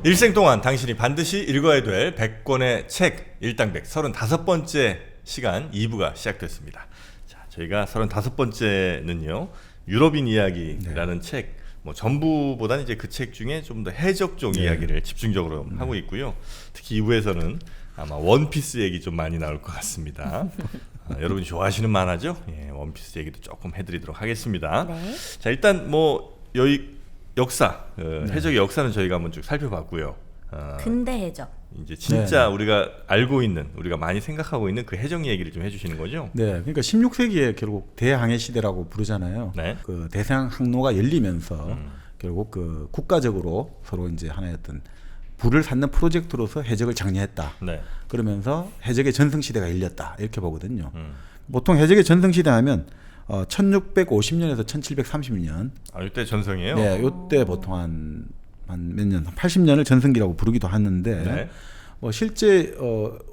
일생 동안 당신이 반드시 읽어야 될 100권의 책 일당백 35번째 시간 2부가 시작됐습니다. 자, 저희가 35번째는요. 유럽인 이야기라는 책, 뭐 전부보다는 이제 그 책 중에 좀 더 해적 쪽 이야기를 집중적으로 하고 있고요. 특히 2부에서는 아마 원피스 얘기 좀 많이 나올 것 같습니다. 여러분이 좋아하시는 만화죠? 예, 원피스 얘기도 조금 해드리도록 하겠습니다. 네. 자, 일단 뭐 역사, 해적의 역사는 저희가 한번 쭉 살펴봤고요. 근대 해적. 이제 진짜 우리가 알고 있는, 우리가 많이 생각하고 있는 그 해적 얘기를 좀 해주시는 거죠? 네, 그러니까 16세기에 결국 대항해 시대라고 부르잖아요. 네. 그 대서양 항로가 열리면서 결국 그 국가적으로 서로 이제 하나의 어떤 불을 쌓는 프로젝트로서 해적을 장려했다. 네. 그러면서 해적의 전성 시대가 열렸다 이렇게 보거든요. 보통 해적의 전성 시대 하면 1650년에서 1730년. 아, 이때 전성이에요? 네, 이때 보통 한 몇 년, 80년을 전성기라고 부르기도 하는데 네. 뭐 실제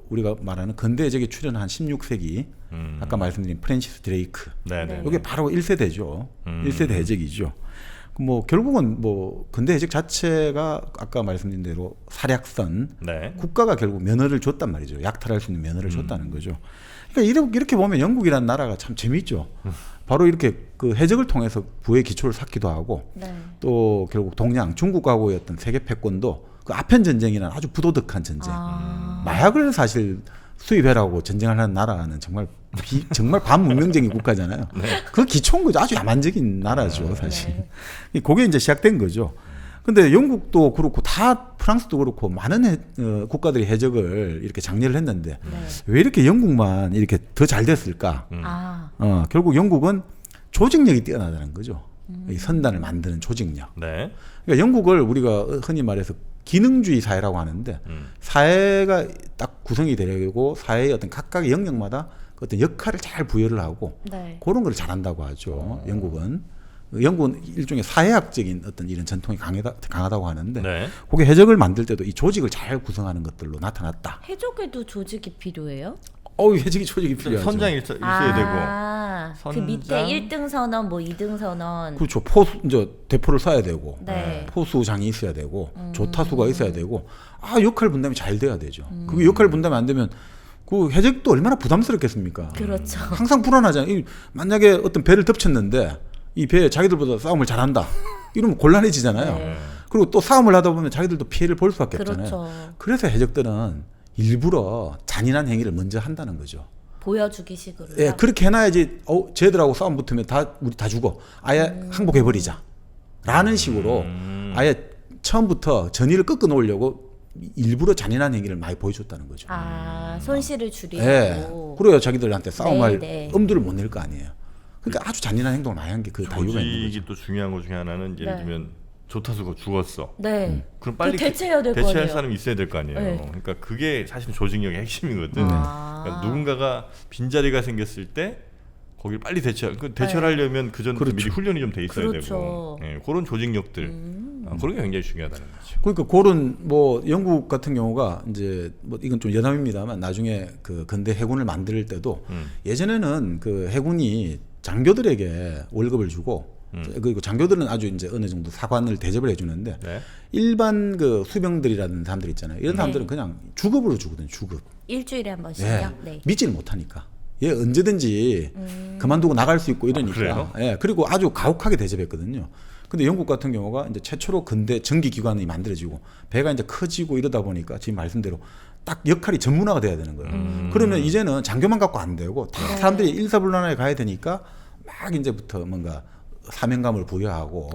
우리가 말하는 근대 해적에 출연한 16세기 아까 말씀드린 프랜시스 드레이크. 네. 이게 바로 1세대죠. 1세대 해적이죠. 뭐 결국은 뭐 근대 해적 자체가 아까 말씀드린 대로 사략선 네. 국가가 결국 면허를 줬단 말이죠. 약탈할 수 있는 면허를 줬다는 거죠. 그러니까 이렇게 보면 영국이라는 나라가 참 재미있죠. 바로 이렇게 그 해적을 통해서 부의 기초를 쌓기도 하고 네. 또 결국 동양 중국하고의 어떤 세계 패권도 그 아편 전쟁이라는 아주 부도덕한 전쟁. 마약을 사실 수입해라고 전쟁하는 나라는 정말 반문명적인 국가잖아요. 네. 그 기초인 거죠. 아주 야만적인 나라죠, 사실. 그게 이제 시작된 거죠. 근데 영국도 그렇고 다 프랑스도 그렇고 많은 국가들이 해적을 이렇게 장려를 했는데 왜 이렇게 영국만 이렇게 더 잘 됐을까? 결국 영국은 조직력이 뛰어나다는 거죠. 이 선단을 만드는 조직력. 네. 그러니까 영국을 우리가 흔히 말해서 기능주의 사회라고 하는데 사회가 딱 구성이 되고 사회의 어떤 각각의 영역마다 그 어떤 역할을 잘 부여를 하고 그런 걸 잘한다고 하죠. 영국은 일종의 사회학적인 어떤 이런 전통이 강하다고 하는데 그게 해적을 만들 때도 이 조직을 잘 구성하는 것들로 나타났다. 해적에도 조직이 필요해요? 해적이 조직이 필요하죠. 선장이 있어야 되고. 그 밑에 1등 선원, 뭐 2등 선원. 그렇죠. 이제 대포를 쏴야 되고, 포수장이 있어야 되고, 조타수가 있어야 되고, 역할 분담이 잘 돼야 되죠. 그게 역할 분담이 안 되면 그 해적도 얼마나 부담스럽겠습니까? 그렇죠. 항상 불안하잖아요. 만약에 어떤 배를 덮쳤는데 이 배 자기들보다 싸움을 잘한다. 이러면 곤란해지잖아요. 그리고 또 싸움을 하다 보면 자기들도 피해를 볼 수밖에 없잖아요. 그래서 해적들은 일부러 잔인한 행위를 먼저 한다는 거죠. 보여주기 식으로. 예, 그렇게 해놔야지. 쟤들하고 싸움 붙으면 우리 다 죽어. 아예 항복해버리자. 라는 식으로 아예 처음부터 전의를 꺾어 놓으려고 일부러 잔인한 행위를 많이 보여줬다는 거죠. 손실을 줄이고. 예, 그래야 자기들한테 싸움할 엄두를 못 낼 거 아니에요. 그러니까 아주 잔인한 행동을 많이 한 게 그 다 이유가 있는 거죠. 조직이 또 중요한 것 중에 하나는 예를 들면 조타수가 죽었어. 그럼 빨리 대체해야 될 거 아니에요. 대체할 사람이 있어야 될 거 아니에요. 그러니까 그게 사실 조직력의 핵심이거든. 그러니까 누군가가 빈자리가 생겼을 때 거기를 빨리 대처를 하려면 그 전부터 미리 훈련이 좀 돼 있어야 되고 그런 조직력들 그런 게 굉장히 중요하다는 거죠. 그러니까 그런 뭐 영국 같은 경우가 이제 뭐 이건 좀 여담입니다만 나중에 그 근대 해군을 만들 때도 예전에는 그 해군이 장교들에게 월급을 주고 그리고 장교들은 아주 이제 어느 정도 사관을 대접을 해주는데 일반 그 수병들이라는 사람들 있잖아요. 이런 사람들은 그냥 주급으로 주거든요. 주급. 일주일에 한 번씩요? 믿지를 못하니까. 얘 언제든지 그만두고 나갈 수 있고 이러니까. 그리고 아주 가혹하게 대접했거든요. 근데 영국 같은 경우가 이제 최초로 근대 전기 기관이 만들어지고 배가 이제 커지고 이러다 보니까 지금 말씀대로 딱 역할이 전문화가 돼야 되는 거예요. 그러면 이제는 장교만 갖고 안 되고 다 사람들이 일사불란하게 가야 되니까 막 이제부터 뭔가 사명감을 부여하고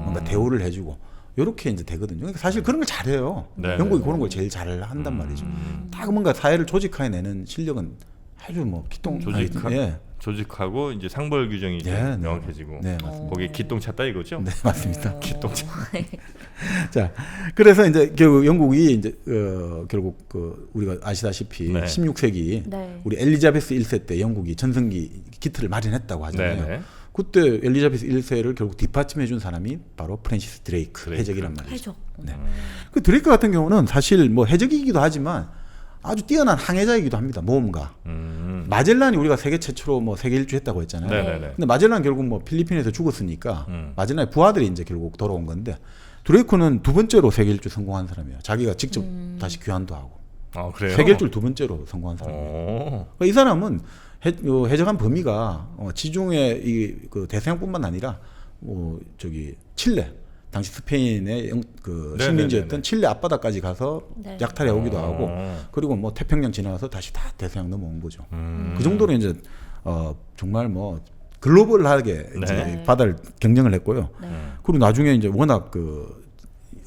뭔가 대우를 해주고 이렇게 이제 되거든요. 그러니까 사실 그런 걸 잘해요. 영국이 그런 걸 제일 잘 한단 말이죠. 딱 뭔가 사회를 조직화해내는 실력은 아주 뭐 기똥 조직하고 이제 상벌 규정이 명확해지고 거기에 기똥 찼다 이거죠? 네, 맞습니다. 기똥 찼. 자, 그래서 이제 결국 영국이 이제 결국 그 우리가 아시다시피 16세기 우리 엘리자베스 1세 때 영국이 전성기 기틀을 마련했다고 하잖아요. 그때 엘리자베스 1세를 결국 뒷받침해 준 사람이 바로 프랜시스 드레이크. 해적이란 말이죠. 그 드레이크 같은 경우는 사실 뭐 해적이기도 하지만 아주 뛰어난 항해자이기도 합니다. 모험가. 마젤란이 우리가 세계 최초로 뭐 세계 일주했다고 했잖아요. 근데 마젤란 결국 뭐 필리핀에서 죽었으니까 마젤란의 부하들이 이제 결국 돌아온 건데 드레이크는 두 번째로 세계 일주 성공한 사람이에요. 자기가 직접 다시 귀환도 하고. 아, 그래요? 세계 일주를 두 번째로 성공한 사람이에요. 그러니까 이 사람은 해적한 범위가 지중해 그 대서양뿐만 아니라 저기 칠레 당시 스페인의 그 식민지였던 칠레 앞바다까지 가서 네. 약탈해 오기도 하고 그리고 뭐 태평양 지나가서 다시 다 대서양 넘어온 거죠. 그 정도로 이제 정말 뭐 글로벌하게 이제 네. 바다를 경영을 했고요. 네. 그리고 나중에 이제 워낙 그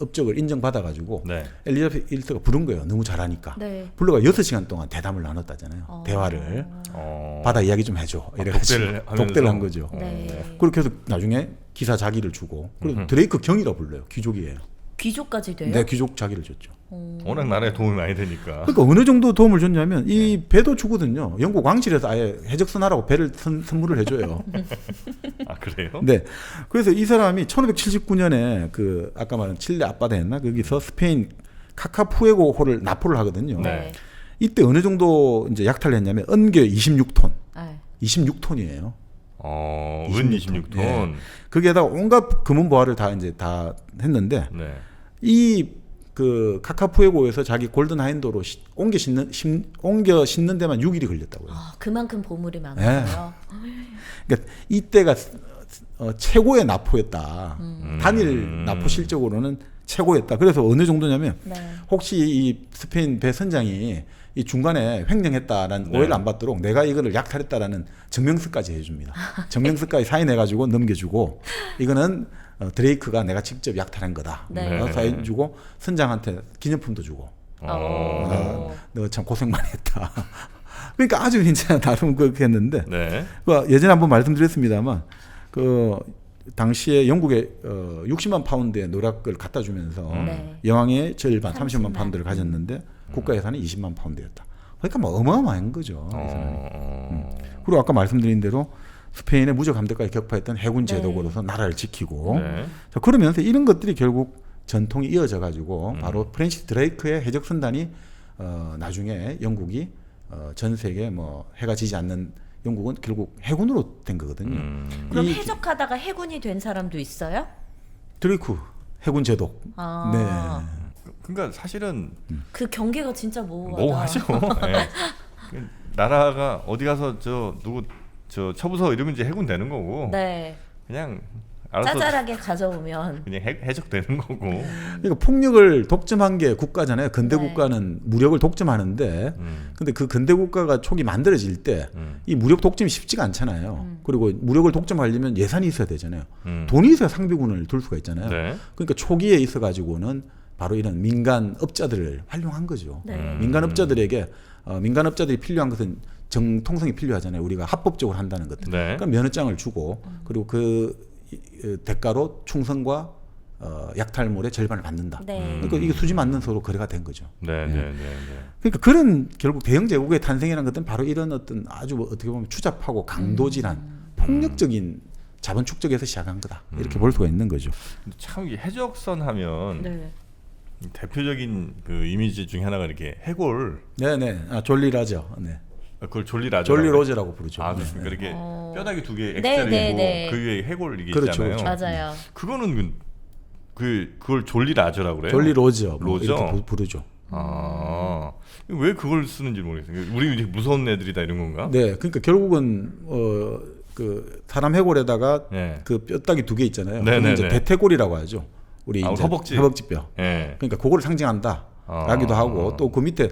업적을 인정받아 가지고 네. 엘리자베스 1세가 부른 거예요. 너무 잘하니까. 네. 불러가 6시간 동안 대담을 나눴다잖아요. 대화를. 바다 이야기 좀 해줘. 이래가지고 독대를 한 거죠. 네. 그렇게 해서 나중에 기사 자기를 주고 그리고 드레이크 경이라고 불러요. 귀족이에요. 귀족까지 돼요? 네, 귀족 자기를 줬죠. 워낙 나라에 도움이 많이 되니까. 그러니까 어느 정도 도움을 줬냐면 이 배도 주거든요. 영국 왕실에서 아예 해적선하라고 배를 선물을 해줘요. 아, 그래요? 네. 그래서 이 사람이 1579년에 그 아까 말한 칠레 앞바다였나 거기서 스페인 카카푸에고호를 납포를 하거든요. 네. 이때 어느 정도 이제 약탈을 했냐면 은계 26톤, 네. 26톤이에요. 은 26톤. 예. 거기에다가 온갖 금은 보화를 다 이제 다 했는데 네. 이 그 카카푸에고에서 자기 골든 하인도로 옮겨 싣는 데만 6일이 걸렸다고요. 아, 그만큼 보물이 많아요. 그러니까 이때가 최고의 납포였다. 단일 납포 실적으로는 최고였다. 그래서 어느 정도냐면 네. 혹시 이 스페인 배 선장이 이 중간에 횡령했다라는 네. 오해를 안 받도록 내가 이거를 약탈했다라는 증명서까지 해줍니다. 증명서까지 사인해가지고 넘겨주고 이거는 드레이크가 내가 직접 약탈한 거다. 네. 사인주고 선장한테 기념품도 주고 너 참 고생 많이 했다. 그러니까 아주 이제 나름 그렇게 했는데 네. 예전에 한번 말씀드렸습니다만 그 당시에 영국에 60만 파운드의 노략을 갖다 주면서 네. 여왕의 절반 30만 30만. 파운드를 가졌는데 국가 예산이 20만 파운드였다. 그러니까 뭐 어마어마한 거죠. 이 사람이. 그리고 아까 말씀드린 대로 스페인의 무적 함대까지 격파했던 해군 제독으로서 나라를 지키고 네. 자, 그러면서 이런 것들이 결국 전통이 이어져 가지고 바로 프랜시스 드레이크의 해적 선단이 나중에 영국이 전 세계 뭐 해가 지지 않는 영국은 결국 해군으로 된 거거든요. 그럼 이 해적하다가 해군이 된 사람도 있어요? 드레이크 해군 제독. 아. 그러니까 사실은 그 경계가 진짜 모호하다. 뭐하죠? 네. 나라가 어디 가서 저 누구 저 처부서 이러면 이제 해군 되는 거고. 네. 그냥 알아서 짜잘하게 가져오면. 그냥 해적되는 거고. 그러니까 폭력을 독점한 게 국가잖아요. 근대 네. 국가는 무력을 독점하는데, 근데 그 근대 국가가 초기 만들어질 때 이 무력 독점이 쉽지가 않잖아요. 그리고 무력을 독점하려면 예산이 있어야 되잖아요. 돈이 있어야 상비군을 둘 수가 있잖아요. 네. 그러니까 초기에 있어가지고는 바로 이런 민간 업자들을 활용한 거죠. 네. 민간 업자들에게 민간 업자들이 필요한 것은 정통성이 필요하잖아요. 우리가 합법적으로 한다는 것들. 네. 그러니까 면허장을 주고 그리고 그 대가로 충성과 약탈물의 절반을 받는다. 네. 그러니까 이게 수지 맞는 서로 거래가 된 거죠. 네, 네, 네, 네. 그러니까 그런 결국 대영 제국의 탄생이라는 것은 바로 이런 어떤 아주 어떻게 보면 추잡하고 강도질한 폭력적인 자본 축적에서 시작한 거다. 이렇게 볼 수가 있는 거죠. 근데 참 이게 해적선 하면 네. 대표적인 그 이미지 중에 하나가 이렇게 해골. 네네. 졸리라죠. 네. 그걸 졸리라죠. 졸리로즈라고 부르죠. 아, 그렇습니까? 이렇게 뼈다귀 두 개 네, X자리고 네, 네. 그 위에 해골 이게 그렇죠, 있잖아요. 그렇죠. 맞아요. 그거는 그걸 졸리라죠라고 그래요. 졸리로즈요. 뭐 로죠? 이렇게 부르죠. 아, 왜 그걸 쓰는지 모르겠어요. 우리 이제 무서운 애들이다 이런 건가? 네, 그러니까 결국은 그 사람 해골에다가 네. 그 뼈다귀 두 개 있잖아요. 네, 그건 네, 이제 네. 대퇴골이라고 하죠. 우리 아, 이제 허벅지. 뼈. 네. 그러니까 그거를 상징한다. 라기도 하고 또 그 밑에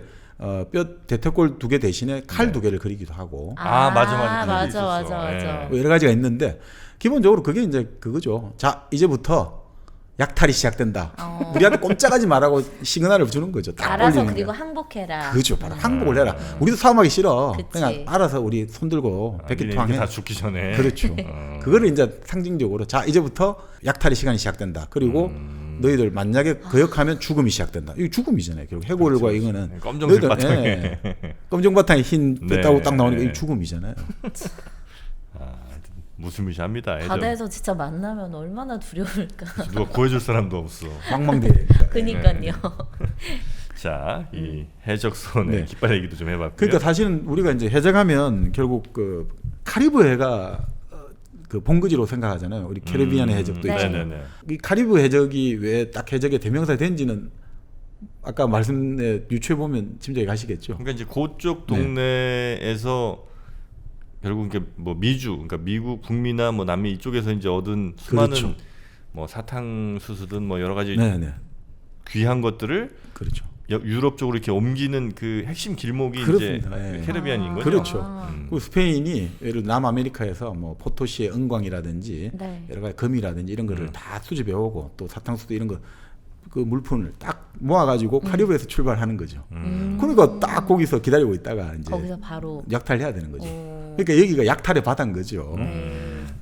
뼈 대퇴골 두 개 대신에 칼 두 개를 그리기도 하고 아, 맞아. 그런 게 맞아, 있었어. 맞아, 맞아. 네. 뭐 여러 가지가 있는데 기본적으로 그게 이제 그거죠. 자, 이제부터 약탈이 시작된다. 우리한테 꼼짝하지 말라고 시그널을 주는 거죠. 딱 알아서 올리는 그리고 거야. 항복해라. 그죠. 바로 항복을 해라. 우리도 싸움하기 싫어. 그치. 그냥 알아서 우리 손 들고 백기투항해. 다 죽기 전에. 그렇죠. 그거를 이제 상징적으로 자, 이제부터 약탈의 시간이 시작된다. 그리고 너희들 만약에 거역하면 죽음이 시작된다. 이거 죽음이잖아요. 결국 해골과 그렇죠. 이거는 검정색 너희들- 바탕에. 검정 바탕에 흰 네. 뼈다고 딱 나오니까 이거 죽음이잖아요. 무시무시합니다. 애들. 바다에서 진짜 만나면 얼마나 두려울까. 누가 구해줄 사람도 없어. 망망대. 그니까요. 자, 이 해적선의 네. 깃발 얘기도 좀 해봤고요. 그러니까 사실은 우리가 이제 해적하면 결국 그 카리브해가 그 본거지로 생각하잖아요. 우리 캐리비안의 해적도 네. 있잖아요. 네네네. 이 카리브 해적이 왜 딱 해적의 대명사 된지는 아까 말씀에 유추해 보면 짐작이 가시겠죠. 그러니까 이제 그쪽 동네에서 결국 이게 뭐 미주, 그러니까 미국 북미나 뭐 남미 이쪽에서 이제 얻은 수많은 그렇죠. 뭐 사탕수수든 뭐 여러 가지 네네. 귀한 것들을 그렇죠. 유럽 쪽으로 이렇게 옮기는 그 핵심 길목이 그렇습니다. 이제 예. 캐리비안인 거죠. 그렇죠. 아. 그 스페인이 예를 들어 남아메리카에서 뭐 포토시의 은광이라든지 네. 여러 가지 금이라든지 이런 거를 다 수집해 오고 또 사탕수수 이런 거 그 물품을 딱 모아가지고 카리브에서 출발하는 거죠. 그러니까 딱 거기서 기다리고 있다가 이제 거기서 바로 약탈해야 되는 거죠. 오. 그러니까 여기가 약탈의 바다인 거죠.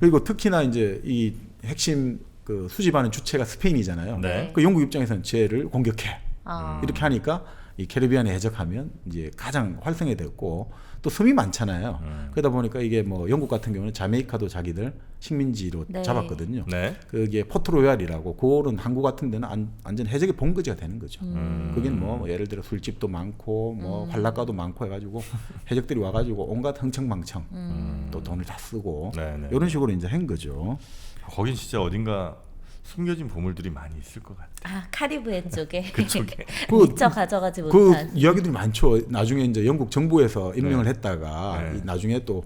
그리고 특히나 이제 이 핵심 그 수집하는 주체가 스페인이잖아요. 네. 그 영국 입장에서는 쟤를 공격해. 아. 이렇게 하니까 이 캐리비안에 해적하면 이제 가장 활성화됐고 또 섬이 많잖아요. 그러다 보니까 이게 뭐 영국 같은 경우는 자메이카도 자기들 식민지로 네. 잡았거든요. 네. 그게 포트로얄이라고 그거는 항구 같은 데는 완전 해적의 본거지가 되는 거죠. 거기는 뭐 예를 들어 술집도 많고 뭐 관람가도 많고 해가지고 해적들이 와가지고 온갖 흥청망청 또 돈을 다 쓰고 네네. 이런 식으로 이제 한 거죠. 거긴 진짜 어딘가 숨겨진 보물들이 많이 있을 것 같아. 아 카리브해 쪽에 그쪽에. 미처 가져가지 그 못한. 이야기들이 많죠. 나중에 이제 영국 정부에서 임명을 네. 했다가 네. 이 나중에 또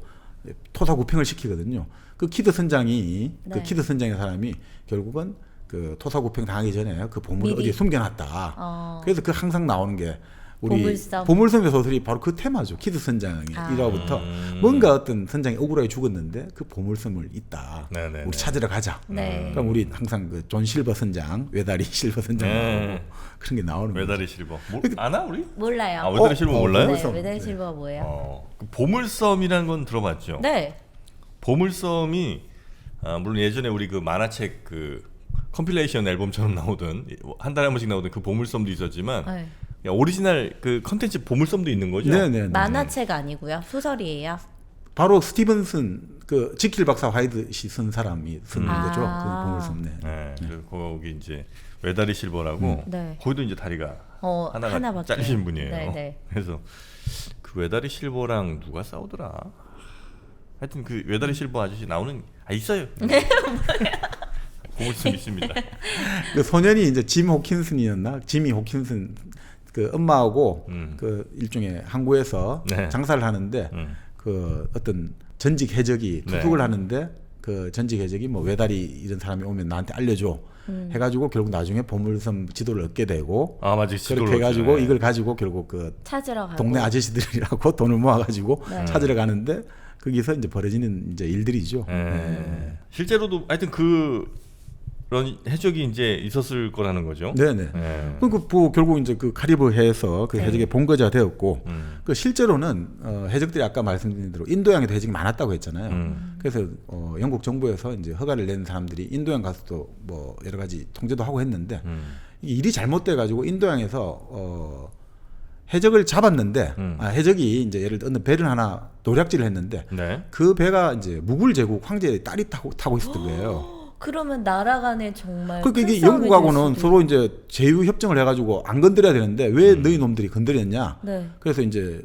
토사 구팽을 시키거든요. 그 키드 선장이 네. 그 키드 선장의 사람이 결국은 그 토사 구팽 당하기 전에 그 보물을 미리. 어디에 숨겨놨다. 어. 그래서 그 항상 나오는 게 우리 보물섬. 보물섬의 소설이 바로 그 테마죠. 키드 선장의 아. 일화부터 뭔가 어떤 선장이 억울하게 죽었는데 그 보물섬을 있다. 네네네. 우리 찾으러 가자. 네. 그럼 우리 항상 그 존 실버 선장, 외다리 실버 선장 네. 나오고 그런 게 나오는 거죠. 외다리 실버. 아나 우리? 몰라요. 아 외다리 실버 몰라요? 네, 보물섬. 외다리 네. 실버가 뭐예요? 그 보물섬이라는 건 들어봤죠. 네. 보물섬이 물론 예전에 우리 그 만화책 그 컴필레이션 앨범처럼 나오던 한 달에 한 번씩 나오던 그 보물섬도 있었지만 네. 야, 오리지널 그 컨텐츠 보물섬도 있는 거죠. 네네. 만화책 아니고요. 소설이에요. 바로 스티븐슨 그 지킬 박사 화이트시 쓴 사람이 쓴 아. 거죠. 그 보물섬. 네. 네, 그 거기 이제 외다리 실버라고 네. 거기도 이제 다리가 하나가 하나밖에. 잘리신 분이에요. 네네. 그래서 그 외다리 실버랑 누가 싸우더라? 하여튼 그 외다리 실버 아저씨 나오는 있어요. 보물섬 있습니다. 그 소년이 이제 짐 호킨슨이었나? 지미 호킨슨 그 엄마하고 그 일종의 항구에서 네. 장사를 하는데 그 어떤 전직 해적이 투숙을 네. 하는데 그 전직 해적이 뭐 외다리 이런 사람이 오면 나한테 알려줘 해가지고 결국 나중에 보물섬 지도를 얻게 되고 아 맞아. 지도를 그렇게 해가지고 얻죠. 이걸 가지고 결국 그 찾으러 가고. 동네 아저씨들이라고 돈을 모아가지고 네. 찾으러 가는데 거기서 이제 벌어지는 이제 일들이죠. 네. 실제로도 하여튼 그런 해적이 이제 있었을 거라는 거죠. 네네. 네. 그 결국 이제 그 카리브해에서 그 네. 해적의 본거지가 되었고 그 실제로는 해적들이 아까 말씀드린 대로 인도양에도 해적이 많았다고 했잖아요. 그래서 영국 정부에서 이제 허가를 낸 사람들이 인도양 가서도 뭐 여러 가지 통제도 하고 했는데 이게 일이 잘못돼 가지고 인도양에서 해적을 잡았는데 해적이 이제 예를 들어 어느 배를 하나 노략질을 했는데 네. 그 배가 이제 무굴 제국 황제의 딸이 타고 있었던 거예요. 그러면 나라 간에 정말 그러니까 이게 큰 싸움이 영국하고는 될 수도 서로 이제 제휴 협정을 해가지고 안 건드려야 되는데 왜 너희 놈들이 건드렸냐? 네. 그래서 이제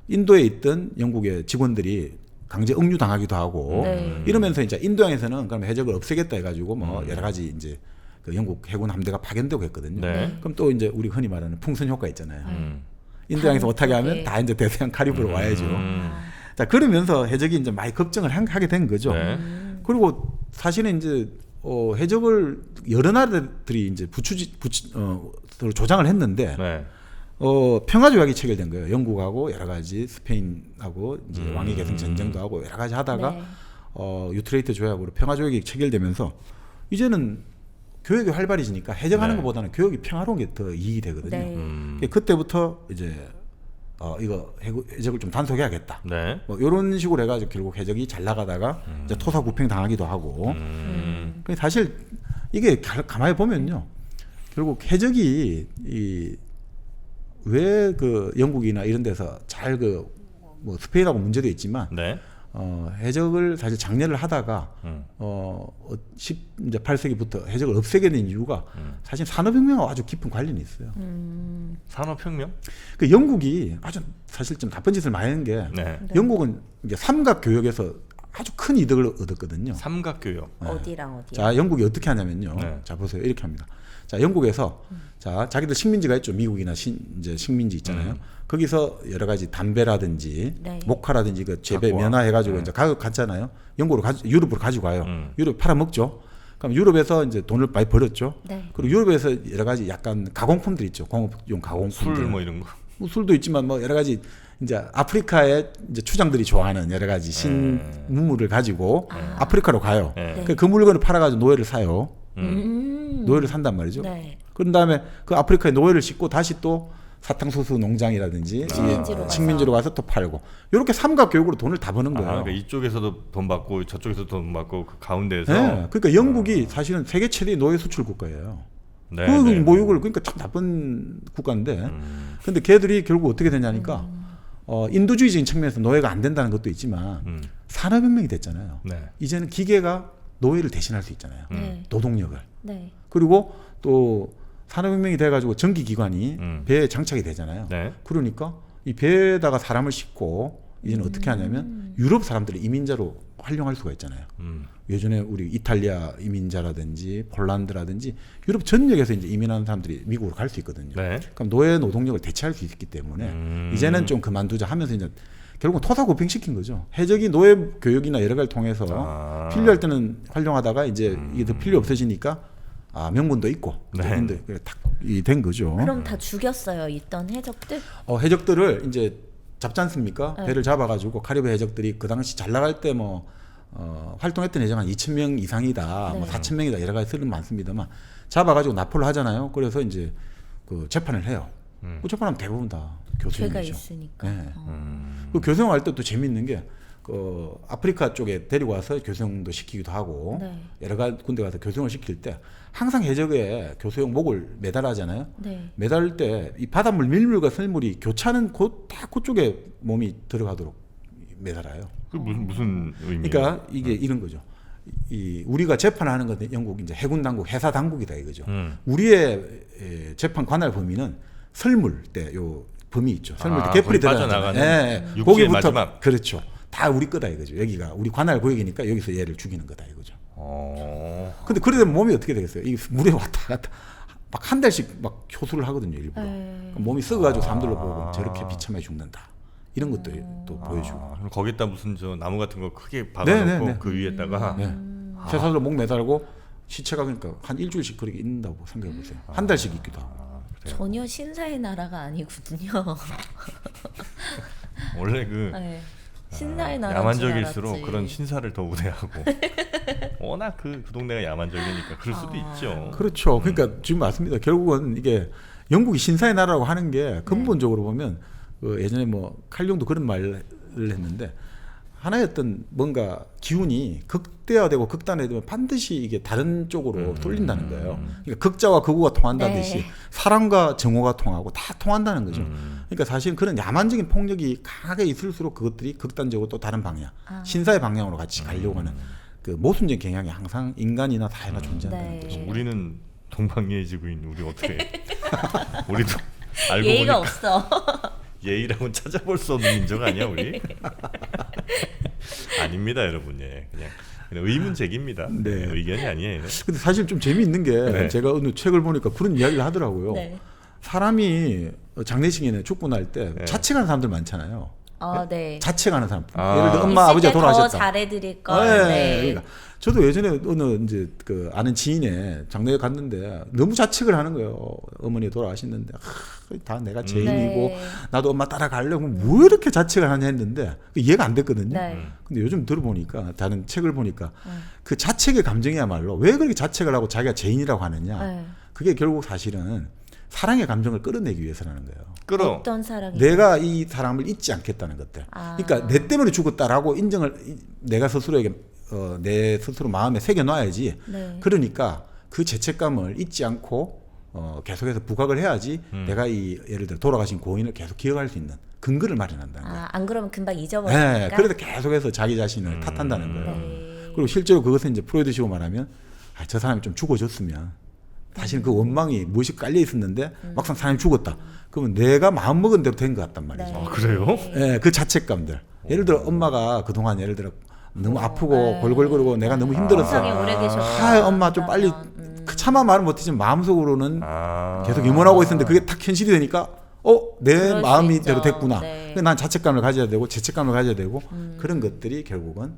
인도에 있던 영국의 직원들이 강제 억류 당하기도 하고 네. 이러면서 이제 인도양에서는 그럼 해적을 없애겠다 해가지고 뭐 여러 가지 이제 그 영국 해군 함대가 파견되고 했거든요. 네. 그럼 또 이제 우리 흔히 말하는 풍선 효과 있잖아요. 인도양에서 못하게 하면 반쪽에. 다 이제 대서양 카리브로 와야죠. 자 그러면서 해적이 이제 많이 걱정을 하게 된 거죠. 네. 그리고 사실은 이제 해적을 여러 나라들이 이제 서로 조장을 했는데 네. 평화 조약이 체결된 거예요. 영국하고 여러 가지 스페인하고 이제 왕위 계승 전쟁도 하고 여러 가지 하다가 네. 유트레이트 조약으로 평화 조약이 체결되면서 이제는 교역이 활발해지니까 해적하는 네. 것보다는 교역이 평화로운 게 더 이익이 되거든요. 네. 그때부터 이제 이거 해적을 좀 단속해야겠다. 네. 뭐 이런 식으로 해가지고 결국 해적이 잘 나가다가 이제 토사 구팽 당하기도 하고. 근데 사실 이게 가만히 보면요, 결국 해적이 왜 그 영국이나 이런 데서 잘 뭐 스페인하고 문제도 있지만 네. 해적을 사실 장려를 하다가 이제 8세기부터 해적을 없애게 된 이유가 사실 산업혁명과 아주 깊은 관련이 있어요. 산업혁명? 그 영국이 아주 사실 좀 나쁜 짓을 많이 하는 게 네. 영국은 이제 삼각 교역에서 아주 큰 이득을 얻었거든요. 삼각교역. 어디랑 어디? 자, 영국이 어떻게 하냐면요. 네. 자, 보세요. 이렇게 합니다. 자, 영국에서 자, 자기들 식민지가 있죠. 미국이나 이제 식민지 있잖아요. 거기서 여러 가지 담배라든지 네. 목화라든지 그 재배 갖고 와. 면화해가지고 네. 이제 가격 갔잖아요. 유럽으로 가지고 가요. 유럽 팔아 먹죠. 그럼 유럽에서 이제 돈을 많이 벌었죠. 네. 그리고 유럽에서 여러 가지 약간 가공품들 있죠. 공업용 가공품들. 술 뭐 이런 거. 뭐 술도 있지만 뭐 여러 가지 이제 아프리카의 이제 추장들이 좋아하는 여러 가지 신문물을 가지고 아프리카로 가요. 네. 그 물건을 팔아가지고 노예를 사요. 노예를 산단 말이죠. 네. 그런 다음에 그 아프리카에 노예를 싣고 다시 또 사탕수수 농장이라든지 식민지로 가서 또 팔고 이렇게 삼각 교육으로 돈을 다 버는 거예요. 그러니까 이쪽에서도 돈 받고 저쪽에서도 돈 받고 그 가운데에서. 네. 그러니까 영국이 사실은 세계 최대 노예 수출 국가예요. 네, 그 네. 모욕을 그러니까 참 나쁜 국가인데 근데 걔들이 결국 어떻게 되냐니까 인도주의적인 측면에서 노예가 안 된다는 것도 있지만 산업혁명이 됐잖아요. 네. 이제는 기계가 노예를 대신할 수 있잖아요. 네. 노동력을. 네. 그리고 또 산업혁명이 돼가지고 전기기관이 배에 장착이 되잖아요. 네. 그러니까 이 배에다가 사람을 싣고 이제는 어떻게 하냐면 유럽 사람들을 이민자로 활용할 수가 있잖아요. 예전에 우리 이탈리아 이민자라든지 폴란드라든지 유럽 전역에서 이제 이민하는 사람들이 미국으로 갈 수 있거든요. 네. 그럼 노예 노동력을 대체할 수 있기 때문에 이제는 좀 그만두자 하면서 이제 결국은 토사구팽 시킨 거죠. 해적이 노예 교육이나 여러 가지를 통해서 필요할 때는 활용하다가 이제 이게 더 필요 없어지니까 명분도 있고 네. 근데 탁된 거죠. 그럼 다 죽였어요. 있던 해적들? 해적들을 이제 잡지 않습니까? 네. 배를 잡아가지고 카리브 해적들이 그 당시 잘 나갈 때 뭐 활동했던 해적 한 2,000명 이상이다, 네. 뭐 4,000명이다 여러 가지 설은 많습니다만 잡아가지고 납포를 하잖아요. 그래서 이제 그 재판을 해요. 그 재판하면 대부분 다 교수님이죠. 죄가 있으니까. 네. 그 교수형할 때 또 재미있는 게 그 아프리카 쪽에 데리고 와서 교수형도 시키기도 하고 네. 여러 가지 군데 가서 교수형을 시킬 때 항상 해적에 교수형 목을 매달하잖아요. 네. 매달릴 때 이 바닷물 밀물과 썰물이 교차하는 다 그쪽에 몸이 들어가도록 매달아요. 그 무슨 의미예요? 그러니까 이게 이런 거죠. 이 우리가 재판하는 건 영국 이제 해군 당국, 해사 당국이다 이거죠. 우리의 재판 관할 범위는 썰물 때 요 범위 있죠. 썰물 때 개풀이 거기 들어가잖아요. 빠져나가는 육지의 거기부터 마지막. 그렇죠. 다 우리 거다 이거죠. 여기가 우리 관할 구역이니까 여기서 얘를 죽이는 거다 이거죠. 근데 그러다 몸이 어떻게 되겠어요? 이 물에 왔다 갔다 막 한 달씩 막 효수를 하거든요 일부러. 그러니까 몸이 썩어가지고 사람들로 보고 저렇게 비참하게 죽는다. 이런 것도 또 보여주고. 그럼 거기다 무슨 저 나무 같은 거 크게 네, 박아놓고 네. 그 위에다가 쇠사슬로 목 매달고 시체가 그러니까 한 일주일씩 그렇게 있는다고 생각해 보세요. 한 달씩 있기도 하고. 전혀 신사의 나라가 아니거든요. 원래 그 네. 신사의 나라 야만적일수록 그런 신사를 더 우대하고 워낙 그 동네가 야만적이니까 그럴 수도 있죠. 그렇죠. 그러니까 지금 맞습니다. 결국은 이게 영국이 신사의 나라라고 하는 게 근본적으로 보면 그 예전에 뭐 칼융도 그런 말을 했는데 하나의 어떤 뭔가 기운이 극대화되고 극단화되면 반드시 이게 다른 쪽으로 쏠린다는 거예요. 그러니까 극자와 극우가 통한다듯이 네. 사랑과 정오가 통하고 다 통한다는 거죠. 그러니까 사실 그런 야만적인 폭력이 강하게 있을수록 그것들이 극단적으로 또 다른 방향, 신사의 방향으로 같이 가려고 하는 그 모순적인 경향이 항상 인간이나 사회나 존재한다는 네. 거죠. 우리는 동방예의지구인 우리 어떻게 우리도 알고 예의가 보니까 없어. 예의라고는 찾아볼 수 없는 민족 아니야 우리? 아닙니다 여러분. 예. 그냥 의문제기입니다. 네. 의견이 아니에요. 근데 사실 좀 재미있는 게 네. 제가 어느 책을 보니까 그런 이야기를 하더라고요. 네. 사람이 장례식이나 축구 날 때 네. 자책하는 사람들 많잖아요. 네. 자책하는 사람. 아. 예를 들어 엄마 있을 아버지가 때 돌아가셨다. 더 잘해드릴 걸. 네. 네. 그러니까 저도 예전에 어느 이제 그 아는 지인의 장례에 갔는데 너무 자책을 하는 거예요. 어머니 돌아가셨는데 다 내가 죄인이고 네. 나도 엄마 따라가려고 뭐 이렇게 자책을 하냐 했는데 이해가 안 됐거든요. 네. 근데 요즘 들어보니까 다른 책을 보니까 그 자책의 감정이야말로 왜 그렇게 자책을 하고 자기가 죄인이라고 하느냐. 네. 그게 결국 사실은 사랑의 감정을 끌어내기 위해서라는 거예요. 끌어. 어떤 사랑이? 내가 이 사람을 잊지 않겠다는 것들. 그러니까 내 때문에 죽었다라고 인정을 내가 스스로에게 내 스스로 마음에 새겨놔야지. 네. 그러니까 그 죄책감을 잊지 않고 계속해서 부각을 해야지 내가 이 예를 들어 돌아가신 고인을 계속 기억할 수 있는 근거를 마련한다는 거예요. 안 그러면 금방 잊어버리니까. 네, 그래서 계속해서 자기 자신을 탓한다는 거예요. 네. 그리고 실제로 그것은 이제 프로이드식으로 말하면 저 사람이 좀 죽어줬으면 사실 그 원망이 무엇이 깔려 있었는데 막상 사람이 죽었다. 그러면 내가 마음 먹은 대로 된 것 같단 말이죠. 네. 그래요? 예, 그 자책감들. 예를 들어 엄마가 그동안 예를 들어 너무 아프고 네. 골골거리고 내가 너무 힘들었어. 세상에 오래 계셨다. 아, 엄마 좀 빨리 그 차마 말은 못했지만 마음속으로는 아. 계속 염원하고 있었는데 그게 딱 현실이 되니까 내 그럴 수 마음이 있죠. 대로 됐구나. 네. 그러니까 난 자책감을 가져야 되고 죄책감을 가져야 되고 그런 것들이 결국은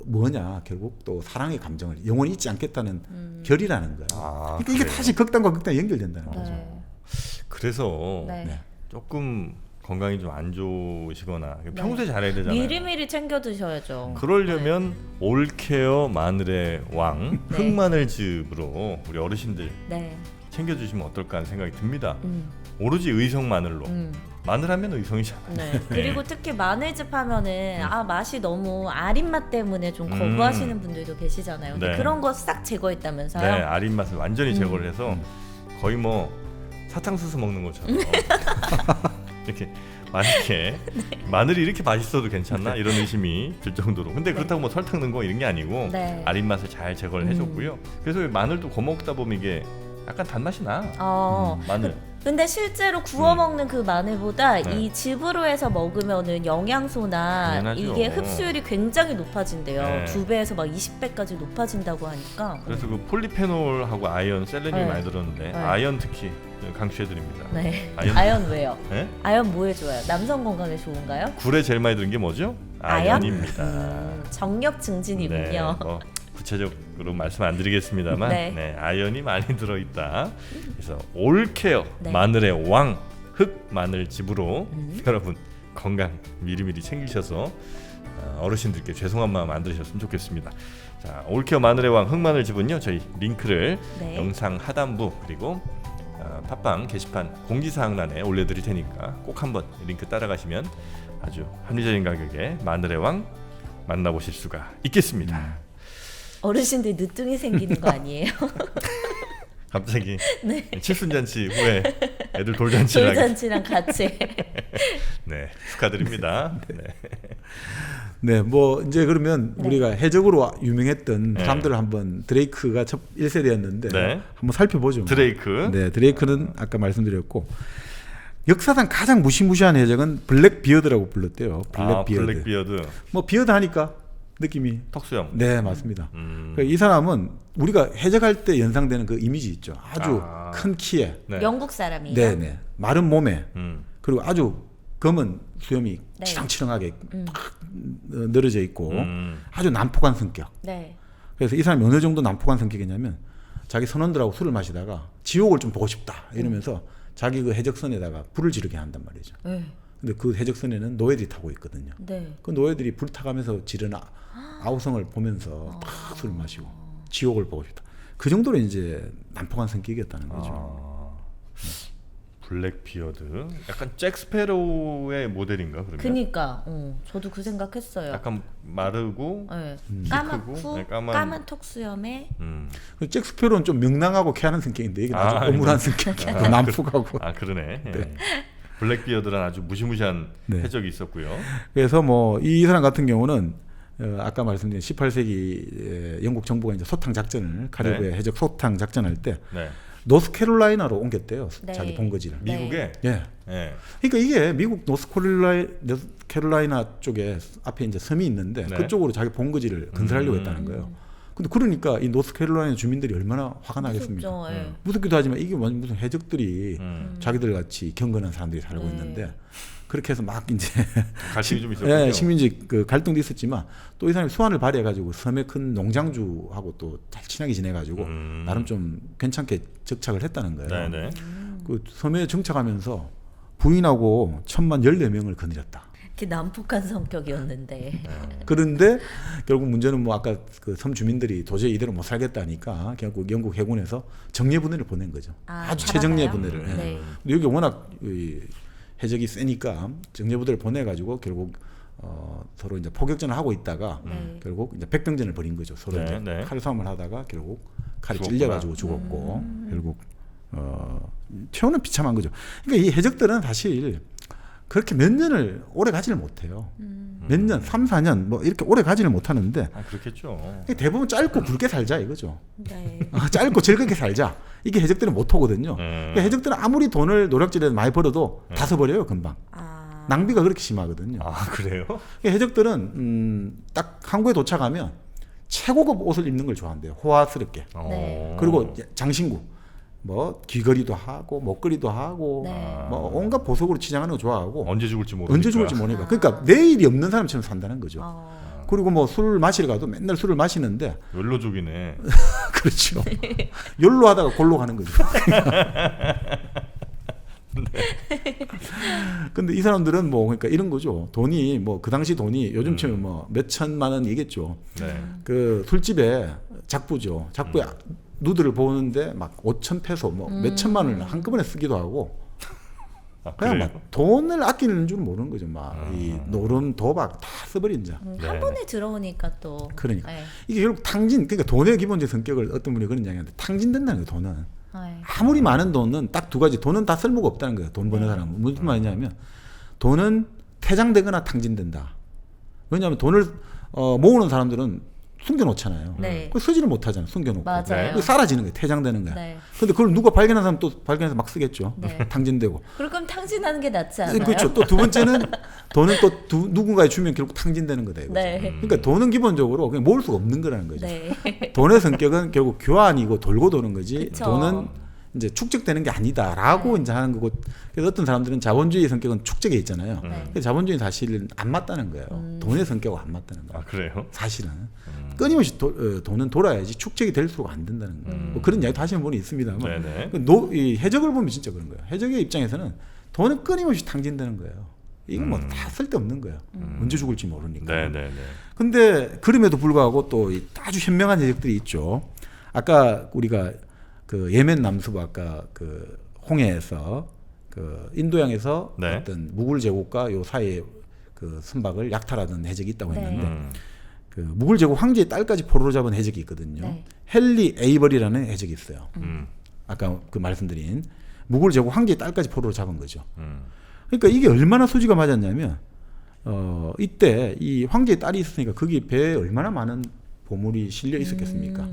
뭐냐 결국 또 사랑의 감정을 영원히 잊지 않겠다는 결이라는 거예요. 아, 그러니까 이게 그래요? 다시 극단과 극단이 연결된다는 거죠. 네. 그래서 네. 네. 조금 건강이 좀 안 좋으시거나 평소에 잘해야 되잖아요. 미리미리 챙겨 드셔야죠. 그러려면 올케어 마늘의 왕 네. 흑마늘즙으로 우리 어르신들 네. 챙겨주시면 어떨까 하는 생각이 듭니다. 음. 오로지 의성 마늘로. 마늘하면 의성이잖아요. 네. 그리고 특히 마늘즙 하면은 맛이 너무 아린 맛 때문에 좀 거부하시는 분들도 계시잖아요. 근데 네. 그런 거 싹 제거했다면서요? 네, 아린 맛을 완전히 제거를 해서 거의 뭐 사탕수수 먹는 것처럼 이렇게 맛있게 마늘이 이렇게 맛있어도 괜찮나 이런 의심이 들 정도로. 근데 그렇다고 뭐 설탕 넣은 거 이런 게 아니고 네. 아린 맛을 잘 제거를 해줬고요. 그래서 마늘도 구워 먹다 보면 이게 약간 단맛이 나. 마늘. 근데 실제로 구워 먹는 그 마늘보다 네. 이 즙으로 해서 먹으면은 영양소나 당연하죠. 이게 흡수율이 굉장히 높아진대요. 네. 2배에서 막 20배까지 높아진다고 하니까. 그래서 그 폴리페놀하고 아이언, 셀레늄이 네. 많이 들었는데 네. 아이언 특히 강추해드립니다. 네. 아이언- 아연 왜요? 네? 아연 뭐에 좋아요? 남성 건강에 좋은가요? 굴에 제일 많이 들은 게 뭐죠? 아연? 아연입니다. 정력 증진이군요. 네, 뭐 구체적으로 말씀 안 드리겠습니다만 네. 아연이 많이 들어있다. 그래서 올케어 네. 마늘의 왕 흑마늘즙으로 여러분 건강 미리미리 챙기셔서 어르신들께 죄송한 마음 안 들으셨으면 좋겠습니다. 자, 올케어 마늘의 왕 흑마늘즙은요 저희 링크를 네. 영상 하단부 그리고 팟빵 게시판 공지사항란에 올려드릴 테니까 꼭 한번 링크 따라가시면 아주 합리적인 가격에 마늘의 왕 만나보실 수가 있겠습니다. 어르신들 늦둥이 생기는 거 아니에요? 갑자기 칠순잔치 후에 애들 돌잔치를 하게. 돌잔치랑 같이. 네, 축하드립니다. 네. 네, 뭐 이제 그러면 네. 우리가 해적으로 유명했던 네. 사람들을 한번 드레이크가 첫 1세대였는데 네. 한번 살펴보죠. 드레이크. 네, 드레이크는 아까 말씀드렸고 역사상 가장 무시무시한 해적은 블랙 비어드라고 불렀대요. 블랙 비어드. 블랙 비어드. 뭐 비어드 하니까 느낌이 턱수염. 네, 맞습니다. 그러니까 이 사람은 우리가 해적할 때 연상되는 그 이미지 있죠. 아주 큰 키에 네. 영국 사람이에요? 네, 네. 마른 몸에 그리고 아주 검은 수염이 네. 치렁치렁하게 탁 늘어져 있고 아주 난폭한 성격. 네. 그래서 이 사람이 어느 정도 난폭한 성격이냐면 자기 선원들하고 술을 마시다가 지옥을 좀 보고 싶다 이러면서 자기 그 해적선에다가 불을 지르게 한단 말이죠. 네. 근데 그 해적선에는 노예들이 타고 있거든요. 네. 그 노예들이 불 타가면서 지르는 아우성을 보면서 탁 술을 마시고 지옥을 보고 싶다. 그 정도로 이제 난폭한 성격이었다는 거죠. 블랙 비어드. 약간 잭 스페로우의 모델인가 그러면? 그니까 저도 그 생각했어요. 약간 마르고 네. 키 까맣고 크고, 네, 까만 턱수염에 그 잭 스페로는 좀 명랑하고 쾌활한 성격인데 이게 아주 아, 엄울한 성격이고 난폭하고. 아 그러네. 네. 블랙 비어드는 아주 무시무시한 네. 해적이 있었고요. 그래서 뭐 이 사람 같은 경우는 아까 말씀드린 18세기 영국 정부가 이제 소탕 작전을 카리브해 네. 해적 소탕 작전할 때 네. 노스캐롤라이나로 옮겼대요. 네. 자기 본거지를. 네. 미국에 예. 네. 그러니까 이게 미국 노스캐롤라이나 쪽에 앞에 이제 섬이 있는데 네. 그쪽으로 자기 본거지를 건설하려고 했다는 거예요. 근데 그러니까 이 노스캐롤라이나 주민들이 얼마나 화가 나겠습니까? 무섭죠. 예. 무섭기도 하지만 이게 무슨 해적들이 음. 자기들 같이 경건한 사람들이 살고 네. 있는데 그렇게 해서 막 이제 갈등이 좀 있었군요. 예, 식민지 그 갈등도 있었지만 또 이 사람이 수완을 발휘해가지고 섬의 큰 농장주하고 또 잘 친하게 지내가지고 나름 좀 괜찮게 정착을 했다는 거예요. 네네. 그 섬에 정착하면서 부인하고 1014명을 거느렸다. 이렇게 난폭한 성격이었는데. 그런데 결국 문제는 뭐 아까 그 섬 주민들이 도저히 이대로 못 살겠다니까 결국 영국 해군에서 정예부대를 보낸 거죠. 아주 최정예 부대를. 예. 네. 근데 여기 워낙 이 해적이 세니까 정예부대를 보내가지고 결국 서로 이제 포격전을 하고 있다가 결국 이제 백병전을 벌인 거죠. 서로 네, 이제 네. 칼싸움을 하다가 결국 칼이 죽었구나. 찔려가지고 죽었고 결국 최후는 비참한 거죠. 그러니까 이 해적들은 사실 그렇게 몇 년을 오래 가지를 못해요. 몇 년, 3, 4년 뭐 이렇게 오래 가지를 못하는데 아 그렇겠죠. 대부분 짧고 굵게 살자 이거죠. 네. 짧고 즐겁게 살자. 이게 해적들은 못 하거든요. 그러니까 해적들은 아무리 돈을 노력질해서 많이 벌어도 다 써버려요 금방. 아. 낭비가 그렇게 심하거든요. 아 그래요? 해적들은 딱 항구에 도착하면 최고급 옷을 입는 걸 좋아한대요. 호화스럽게. 네. 그리고 장신구, 뭐 귀걸이도 하고 목걸이도 하고 네. 뭐 온갖 보석으로 치장하는 거 좋아하고 언제 죽을지 모르니까. 언제 죽을지 모르니까. 그러니까 내일이 없는 사람처럼 산다는 거죠. 어. 그리고 뭐 술 마시러 가도 맨날 술을 마시는데 욜로족이네. 그렇죠. 열로 하다가 골로 가는 거죠. 근데 이 사람들은 뭐 그러니까 이런 거죠. 돈이 뭐 그 당시 돈이 요즘 치면 뭐 몇 천만 원이겠죠. 네. 그 술집에 작부죠. 작부에 누드를 보는데 막 5천 페소 뭐 몇 천만 원을 한꺼번에 쓰기도 하고 아, 그냥 그래요? 막 돈을 아끼는 줄 모르는 거죠. 막 이 노름 도박 다 써버린 자. 네. 한 번에 들어오니까 또. 그러니까 네. 이게 결국 탕진. 그러니까 돈의 기본적인 성격을 어떤 분이 그런 이야기하는데 탕진된다는 거예요. 돈은 네. 아무리 많은 돈은 딱 두 가지. 돈은 다 쓸모가 없다는 거예요. 돈 버는 사람은 무슨 말이냐면 돈은 퇴장되거나 탕진된다. 왜냐하면 돈을 모으는 사람들은 숨겨놓잖아요. 네. 그 쓰지를 못하잖아요. 숨겨놓고. 맞아요. 그게 사라지는 거예요. 퇴장되는 거야. 네. 근데 그걸 누가 발견한 사람 또 발견해서 막 쓰겠죠. 네. 탕진되고. 그럼 탕진하는 게 낫지 않아요? 그렇죠. 또 두 번째는 돈은 또 누군가에 주면 결국 탕진되는 거다. 이거죠. 네. 그러니까 돈은 기본적으로 그냥 모을 수가 없는 거라는 거죠. 네. 돈의 성격은 결국 교환이고 돌고 도는 거지. 그쵸. 돈은 이제 축적되는 게 아니다라고 네. 이제 하는 거고. 그래서 어떤 사람들은 자본주의 성격은 축적에 있잖아요. 네. 근데 자본주의 사실은 안 맞다는 거예요. 돈의 성격과 안 맞다는 거예요. 아 그래요? 사실은 끊임없이 돈은 돌아야지 축적이 될수록 안 된다는 거예요. 뭐 그런 이야기도 하시는 분이 있습니다만 네네. 이 해적을 보면 진짜 그런 거예요. 해적의 입장에서는 돈은 끊임없이 탕진되는 거예요. 이건 뭐 다 쓸데없는 거예요. 언제 죽을지 모르니까. 네네네. 근데 그럼에도 불구하고 또 아주 현명한 해적들이 있죠. 아까 우리가 그 예멘 남수부 아까 그 홍해에서 그 인도양에서 네. 어떤 무굴 제국과 요 사이에 그 선박을 약탈하던 해적이 있다고 네. 했는데 그 무굴 제국 황제의 딸까지 포로로 잡은 해적이 있거든요. 네. 헨리 에이버리라는 해적이 있어요. 음. 아까 그 말씀드린 무굴 제국 황제의 딸까지 포로로 잡은 거죠. 음. 그러니까 이게 얼마나 수지가 맞았냐면 이때 이 황제의 딸이 있으니까 거기 배에 얼마나 많은 보물이 실려 있었겠습니까?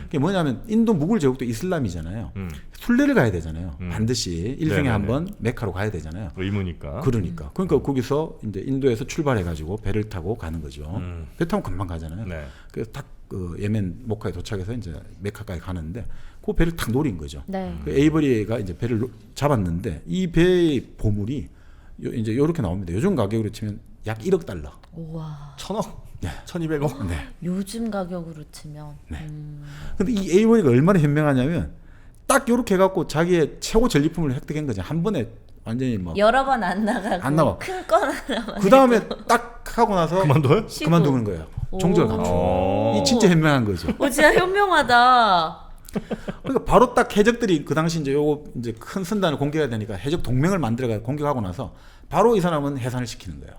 그게 뭐냐면 인도 무굴 제국도 이슬람이잖아요. 순례를 가야 되잖아요. 반드시 일생에 네네네. 한 번 메카로 가야 되잖아요. 의무니까. 그러니까 거기서 이제 인도에서 출발해 가지고 배를 타고 가는 거죠. 배 타면 금방 가잖아요. 네. 그래서 딱 그 예멘 모카에 도착해서 이제 메카까지 가는데 그 배를 탁 노린 거죠. 네. 그 에이버리가 이제 배를 잡았는데 이 배의 보물이 이제 요렇게 나옵니다. 요즘 가격으로 치면 약 1억 달러. 우와. 1,000억? 네. 1,200억? 네. 요즘 가격으로 치면. 근데 이 에이버리가 얼마나 현명하냐면 딱 요렇게 해갖고 자기의 최고 전리품을 획득한 거죠. 한 번에 완전히 뭐. 여러 번 안 나가고 안 나가. 큰 건 하나만. 그 다음에 딱 하고 나서 그만둬요? 쉬고. 그만두는 거예요. 종절 오. 감추고. 이 진짜 현명한 거죠. 진짜 현명하다. 그러니까 바로 딱 해적들이 그 당시 이제 요거 이제 큰 선단을 공격해야 되니까 해적 동맹을 만들어가 공격하고 나서 바로 이 사람은 해산을 시키는 거예요.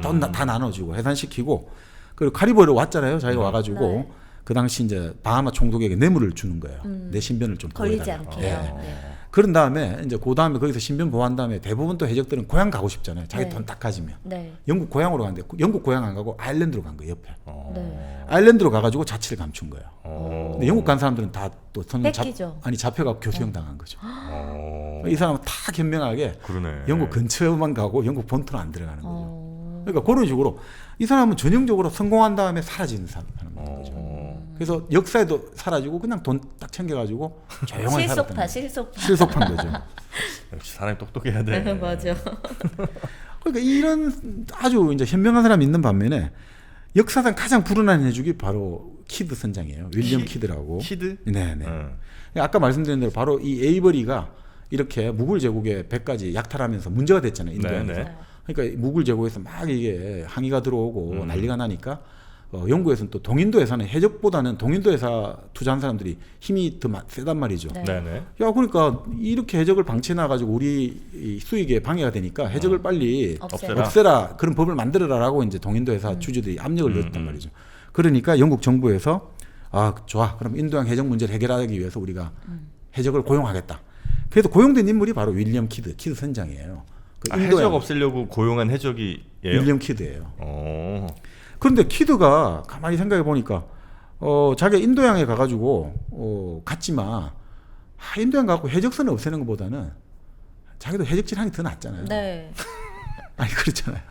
돈 다 나눠주고 해산시키고 그리고 카리브해로 왔잖아요. 자기가 와가지고 네. 그 당시 이제 바하마 총독에게 뇌물을 주는 거예요. 내 신변을 좀 걸리지 보호해달라고. 않게요. 예. 네. 그런 다음에 이제 그 다음에 거기서 신변 보호한 다음에 대부분 또 해적들은 고향 가고 싶잖아요. 자기 네. 돈 딱 가지면. 네. 영국 고향으로 갔는데 영국 고향 안 가고 아일랜드로 간 거예요. 옆에. 네. 아일랜드로 가가지고 자취를 감춘 거예요. 어. 근데 영국 간 사람들은 다 또 뺏기죠. 잡혀가고 교수형 당한 거죠. 어. 이 사람은 다 현명하게 그러네. 영국 근처만 가고 영국 본토로 안 들어가는 거죠. 어. 그러니까 그런 식으로 이 사람은 전형적으로 성공한 다음에 사라지는 사람인 거죠. 그래서 역사에도 사라지고 그냥 돈 딱 챙겨가지고 조용하게 실속파, 살았다는 거죠. 실속파. 실속한 거죠. 역시 사람이 똑똑해야 돼. 맞아. 그러니까 이런 아주 이제 현명한 사람이 있는 반면에 역사상 가장 불운한 해적이 바로 키드 선장이에요. 윌리엄 키드라고. 키드? 네네. 아까 말씀드린 대로 바로 이 에이버리가 이렇게 무굴 제국의 배까지 약탈하면서 문제가 됐잖아요. 인도에서. 네네. 그러니까 무굴 제국에서 막 이게 항의가 들어오고 난리가 나니까 영국에서는 또 동인도 회사는 해적보다는 동인도 회사 투자한 사람들이 힘이 더 세단 말이죠. 네. 네네. 야 그러니까 이렇게 해적을 방치해놔 가지고 우리 이 수익에 방해가 되니까 해적을 빨리 없애라. 없애라 그런 법을 만들어라라고 이제 동인도 회사 주주들이 압력을 넣었단 말이죠. 그러니까 영국 정부에서 아 좋아 그럼 인도양 해적 문제를 해결하기 위해서 우리가 해적을 고용하겠다. 그래서 고용된 인물이 바로 윌리엄 키드 선장이에요. 그 아, 해적 없애려고 고용한 해적이에요? 윌리엄 키드예요. 어. 그런데 키드가 가만히 생각해 보니까 자기가 인도양에 가가지고 갔지만 인도양 가고 해적선을 없애는 것보다는 자기도 해적질 하는 게 더 낫잖아요. 네. 아니 그렇잖아요.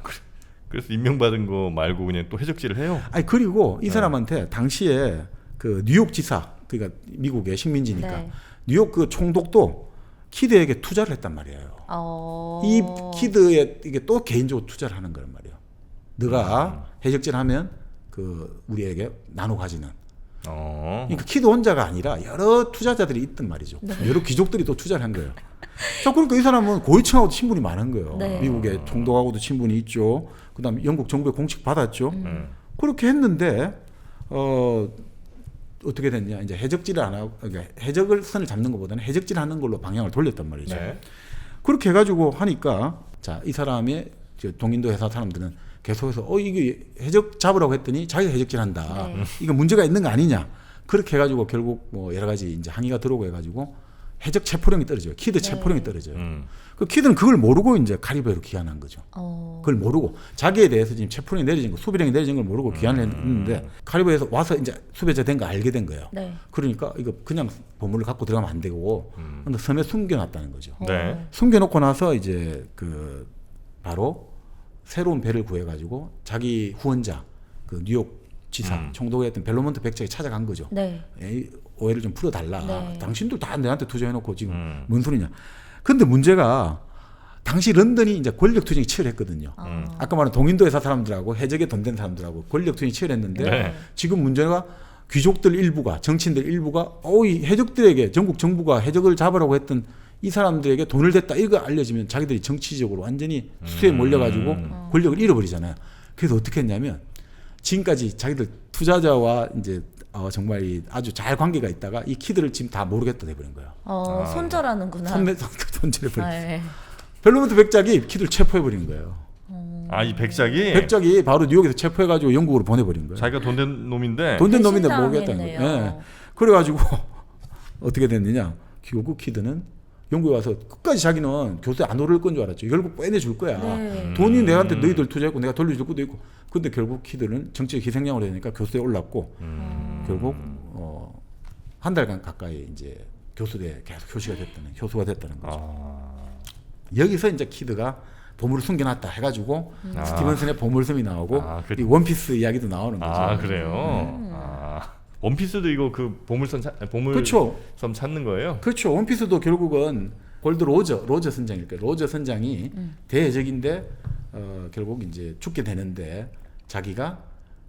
그래서 임명받은 거 말고 그냥 또 해적질을 해요. 아니 그리고 이 사람한테 당시에 그 뉴욕 지사, 그러니까 미국의 식민지니까 네. 뉴욕 그 총독도 키드에게 투자를 했단 말이에요. 이 키드에 이게 또 개인적으로 투자를 하는 거란 말이에요. 너가 해적질하면 그 우리에게 나눠 가지는. 그러니까 키드 혼자가 아니라 여러 투자자들이 있단 말이죠. 여러 귀족들이 또 투자를 한 거예요. 자, 그러니까 이 사람은 고위층하고도 친분이 많은 거예요. 네. 미국의 총독하고도 친분이 있죠. 그다음 영국 정부에 공식 받았죠. 그렇게 했는데 어떻게 됐냐? 이제 해적질을 안 하고, 그러니까 해적을 선을 잡는 것보다는 해적질하는 걸로 방향을 돌렸단 말이죠. 네. 그렇게 해가지고 하니까 자, 이 사람의 동인도 회사 사람들은 계속해서 이게 해적 잡으라고 했더니 자기가 해적질한다. 네. 이거 문제가 있는 거 아니냐? 그렇게 해가지고 결국 뭐 여러 가지 이제 항의가 들어오고 해가지고 해적 체포령이 떨어져요. 키드 체포령이 떨어져요. 그 키드는 그걸 모르고 이제 카리브해로 귀환한 거죠. 그걸 모르고 자기에 대해서 지금 체포령이 내려진 거, 수배령이 내려진 걸 모르고 귀환을 했는데 카리브해에서 와서 이제 수배자 된 거 알게 된 거예요. 네. 그러니까 이거 그냥 보물을 갖고 들어가면 안 되고 근데 섬에 숨겨놨다는 거죠. 네. 숨겨놓고 나서 이제 그 바로 새로운 배를 구해가지고 자기 후원자 그 뉴욕 지사 총독이었던 벨로몬트 백작이 찾아간 거죠. 네. 에이, 오해를 좀 풀어달라. 네. 당신도 다 내한테 투자해놓고 지금 뭔 소리냐. 근데 문제가 당시 런던이 이제 권력 투쟁이 치열했거든요. 아까 말한 동인도 회사 사람들하고 해적에 돈 된 사람들하고 권력 투쟁이 치열했는데 네. 지금 문제가 귀족들 일부가 정치인들 일부가 이 해적들에게 전국 정부가 해적을 잡으라고 했던 이 사람들에게 돈을 댔다 이거 알려지면 자기들이 정치적으로 완전히 수에 몰려가지고 권력을 잃어버리잖아요. 그래서 어떻게 했냐면 지금까지 자기들 투자자와 이제 정말 아주 잘 관계가 있다가 이 키드를 지금 다 모르겠다 돼버린 거예요. 손절하는구나. 손절해버린. 네. 벨로몬트 백작이 키드를 체포해버린 거예요. 이 백작이 백작이 바로 뉴욕에서 체포해가지고 영국으로 보내버린 거예요. 자기가 돈 된 놈인데 돈 된 놈인데 모르겠다는 배신당했네요. 거예요. 예. 그래가지고 어떻게 됐느냐? 결국 키드는 영국에 와서 끝까지 자기는 교수에 안 오를 건 줄 알았죠. 결국 빼내줄 거야. 네. 돈이 내한테 너희들 투자했고 내가 돌려줄 것도 있고. 근데 결국 키드는 정치적 희생양으로 되니까 교수에 올랐고 결국 한 달간 가까이 이제 교수대에 계속 교수가 됐다는 거죠. 여기서 이제 키드가 보물을 숨겨놨다 해가지고 스티븐슨의 보물섬이 나오고 이 원피스 이야기도 나오는 거죠. 그래요. 원피스도 이거 그 보물섬 그렇죠. 찾는 거예요. 그렇죠. 원피스도 결국은 골드 로저 선장일 거예요. 로저 선장이 대해적인데 결국 이제 죽게 되는데 자기가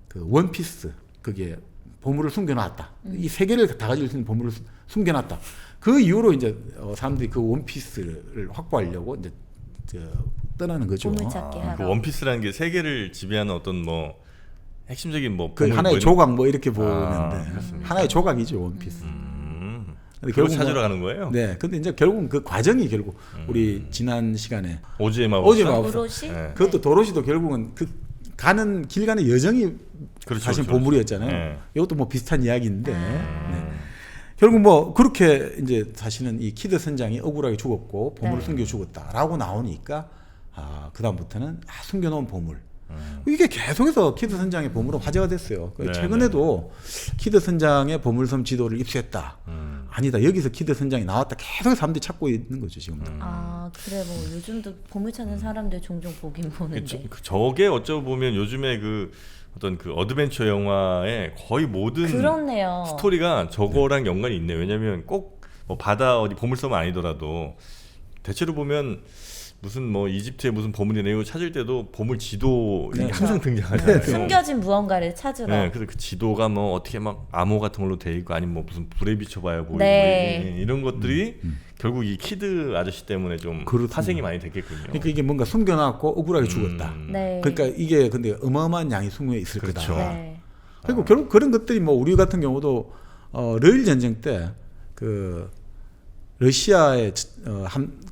그 원피스 그게 보물을 숨겨놨다. 이 세 개를 다 가지고 있는 보물을 숨겨놨다. 그 이후로 이제 사람들이 그 원피스를 확보하려고 이제 떠나는 거죠. 보물찾기 하러. 그 원피스라는 게 세계를 지배하는 어떤 뭐 핵심적인 뭐 그 보물 하나의 뭐 조각 뭐 이렇게 보는데 그렇습니까? 하나의 조각이죠 원피스. 그걸 근데 결국 찾으러 가는 거예요? 네, 근데 이제 결국은 그 과정이 결국 우리 지난 시간에 오즈의 마법사. 도로시? 네. 그것도 도로시도 결국은 그 가는 길 가는 여정이 그렇죠, 사실 그렇죠. 보물이었잖아요. 네. 이것도 뭐 비슷한 이야기인데 네. 결국 뭐 그렇게 이제 사실은 이 키드 선장이 억울하게 죽었고 보물을 숨겨 죽었다라고 나오니까 그 다음부터는 숨겨놓은 보물. 이게 계속해서 키드 선장의 보물은 화제가 됐어요. 네, 최근에도 키드 선장의 보물섬 지도를 입수했다. 아니다. 여기서 키드 선장이 나왔다. 계속 사람들이 찾고 있는 거죠 지금. 그래 뭐 요즘도 보물 찾는 사람들 종종 보긴 보는데. 저게 어쩌고 보면 요즘에 그 어떤 그 어드벤처 영화의 거의 모든 그렇네요. 스토리가 저거랑 연관이 있네요. 왜냐면 꼭 뭐 바다 어디 보물섬은 아니더라도 대체로 보면 무슨 뭐 이집트의 무슨 보물이 내고 찾을 때도 보물 지도 네. 항상 등장하잖아요. 숨겨진 무언가를 찾으러. 네, 그래서 그 지도가 뭐 어떻게 막 암호 같은 걸로 돼 있고 아니면 뭐 무슨 불에 비춰봐야 보이고 네. 뭐 이런 것들이 결국 이 키드 아저씨 때문에 좀 그렇군요. 파생이 많이 됐겠군요. 그러니까 이게 뭔가 숨겨놨고 억울하게 죽었다. 네. 그러니까 이게 근데 어마어마한 양이 숨겨 있을 그렇죠. 거다. 네. 그리고 결국 그런 것들이 뭐 우리 같은 경우도 러일 전쟁 때 그 러시아의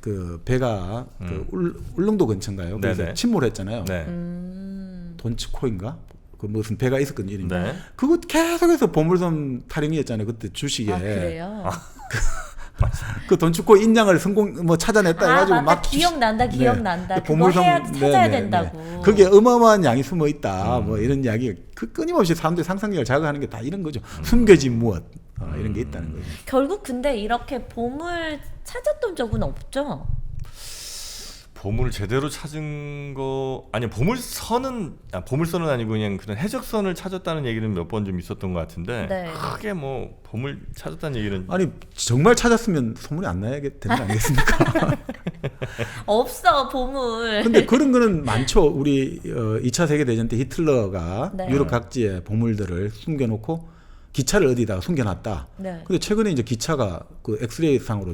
그 배가 그 울릉도 근처인가요? 그래서 네네. 침몰했잖아요. 네. 돈치코인가? 그 무슨 배가 있었거든요. 이름이. 네. 그거 계속해서 보물섬 타령이었잖아요. 그때 주식에. 그래요? 그 돈치코 인장을 성공 찾아냈다 해가지고 맞다. 막 기억난다. 그거 보물섬 찾아야 된다고. 그게 어마어마한 양이 숨어 있다. 뭐 이런 이야기. 그 끊임없이 사람들이 상상력을 자극하는 게 다 이런 거죠. 숨겨진 무엇 이런 게 있다는 거죠. 결국 근데 이렇게 보물 찾았던 적은 없죠? 보물 제대로 찾은 거 아니 보물선은 아니고 그냥 그런 해적선을 찾았다는 얘기는 몇 번 좀 있었던 것 같은데 네. 크게 뭐 보물 찾았다는 얘기는 아니 정말 찾았으면 소문이 안 나야 되는 거 아니겠습니까? 없어 보물. 근데 그런 거는 많죠. 우리 2차 세계 대전 때 히틀러가 네. 유럽 각지에 보물들을 숨겨놓고 기차를 어디다가 숨겨놨다. 네. 근데 최근에 이제 기차가 그 엑스레이 상으로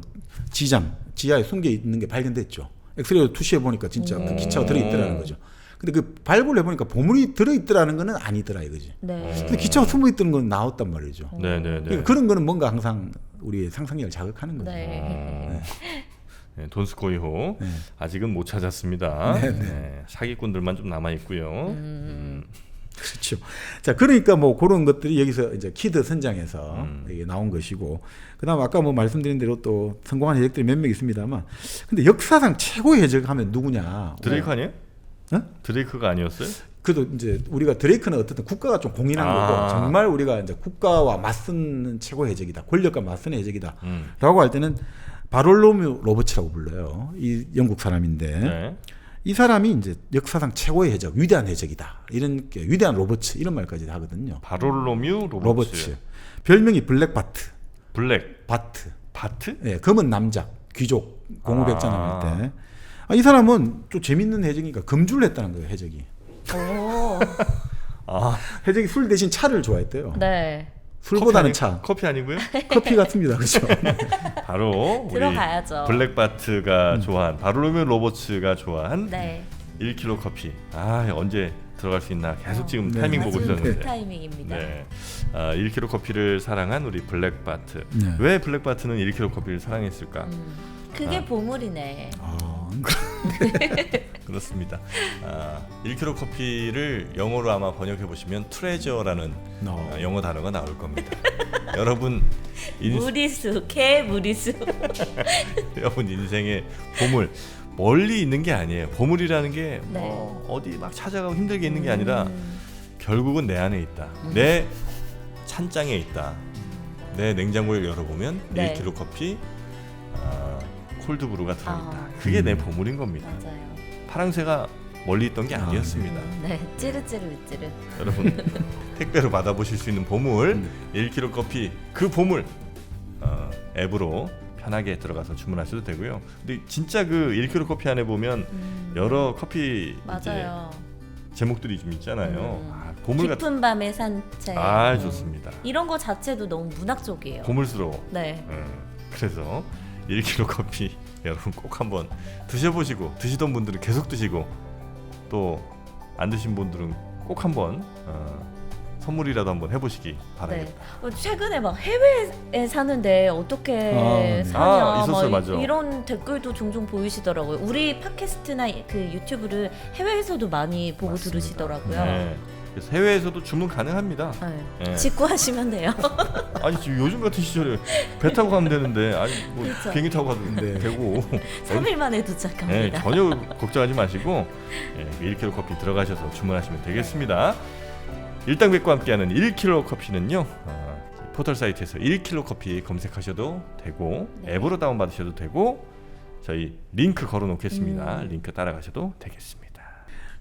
지하에 숨겨 있는 게 발견됐죠. 엑스레이로 투시해 보니까 진짜 그 기차가 들어있더라는 거죠. 근데 그 발굴을 해보니까 보물이 들어있더라는 거는 아니더라 이거지. 네. 근데 기차가 숨어있던 건 나왔단 말이죠. 네네네. 그러니까 그런 거는 뭔가 항상 우리의 상상력을 자극하는 거죠. 네. 네, 돈스코이호 네. 아직은 못 찾았습니다. 네, 사기꾼들만 좀 남아 있고요. 그렇죠. 자, 그러니까 뭐 그런 것들이 여기서 이제 키드 선장에서 이게 나온 것이고, 그다음 아까 뭐 말씀드린 대로 또 성공한 해적들이 몇 명 있습니다만, 근데 역사상 최고의 해적하면 누구냐? 드레이크 아니에요? 어? 드레이크가 아니었어요? 그래도 이제 우리가 드레이크는 어쨌든 국가가 좀 공인한 거고, 정말 우리가 이제 국가와 맞서는 최고의 해적이다, 권력과 맞서는 해적이다라고 할 때는 바롤로뮤 로버츠라고 불러요. 이 영국 사람인데. 네. 이 사람이 이제 역사상 최고의 해적, 위대한 해적이다. 이런 게 위대한 로버츠 이런 말까지 하거든요. 바롤로뮤 로버츠. 별명이 블랙바트. 블랙 바트. 바트? 예, 검은 남자, 귀족, 공호백자 나올 때. 이 사람은 좀 재밌는 해적이니까 금주를 했다는 거예요, 해적이. 오. 해적이 술 대신 차를 좋아했대요. 네. 술보다는 차. 커피 아니고요? 커피 같습니다, 그렇죠? 바로 우리 들어가야죠. 블랙바트가 좋아한 바롤로뮤 로버츠가 좋아한 네. 1kg 커피. 언제 들어갈 수 있나 계속 지금 네. 타이밍 보고 아주 있었는데. 그 타이밍입니다. 네. 1kg 커피를 사랑한 우리 블랙바트. 네. 왜 블랙바트는 1kg 커피를 사랑했을까? 그게 보물이네. 그렇습니다. 1kg 커피를 영어로 아마 번역해 보시면 트레저라는 영어 단어가 나올 겁니다. 여러분 무리수, 개 무리수. 여러분 인생의 보물 멀리 있는 게 아니에요. 보물이라는 게 네. 어디 막 찾아가고 힘들게 있는 게 아니라 결국은 내 안에 있다. 내 찬장에 있다. 내 냉장고를 열어보면 네. 1kg 커피 콜드브루가 들어있다. 그게 내 보물인 겁니다. 맞아요. 파랑새가 멀리 있던 게 아니었습니다. 네, 찌르찌르 위찌르. 여러분 택배로 받아보실 수 있는 보물 1kg 커피 그 보물 앱으로 편하게 들어가서 주문하셔도 되고요. 근데 진짜 그 1kg 커피 안에 보면 여러 커피 맞아요. 이제 제목들이 좀 있잖아요. 보물 같은. 깊은 밤의 산책. 좋습니다. 이런 거 자체도 너무 문학적이에요. 보물스러워. 네. 그래서 1kg 커피 여러분 꼭 한번 드셔보시고 드시던 분들은 계속 드시고 또 안 드신 분들은 꼭 한번 선물이라도 한번 해보시기 바랍니다. 네. 최근에 막 해외에 사는데 어떻게 사냐 있었어요, 막 맞아. 이런 댓글도 종종 보이시더라고요. 우리 팟캐스트나 그 유튜브를 해외에서도 많이 보고 맞습니다. 들으시더라고요. 네. 그래서 해외에서도 주문 가능합니다. 네. 네. 직구하시면 돼요. 아니 지금 요즘 같은 시절에 배 타고 가면 되는데 뭐 그렇죠. 비행기 타고 가도 되고 3일 만에 네, 도착합니다. 전혀 걱정하지 마시고 1kg 커피 들어가셔서 주문하시면 되겠습니다. 일당백과 함께하는 1kg 커피는요 포털 사이트에서 1kg 커피 검색하셔도 되고 앱으로 다운받으셔도 되고 저희 링크 걸어놓겠습니다. 링크 따라가셔도 되겠습니다.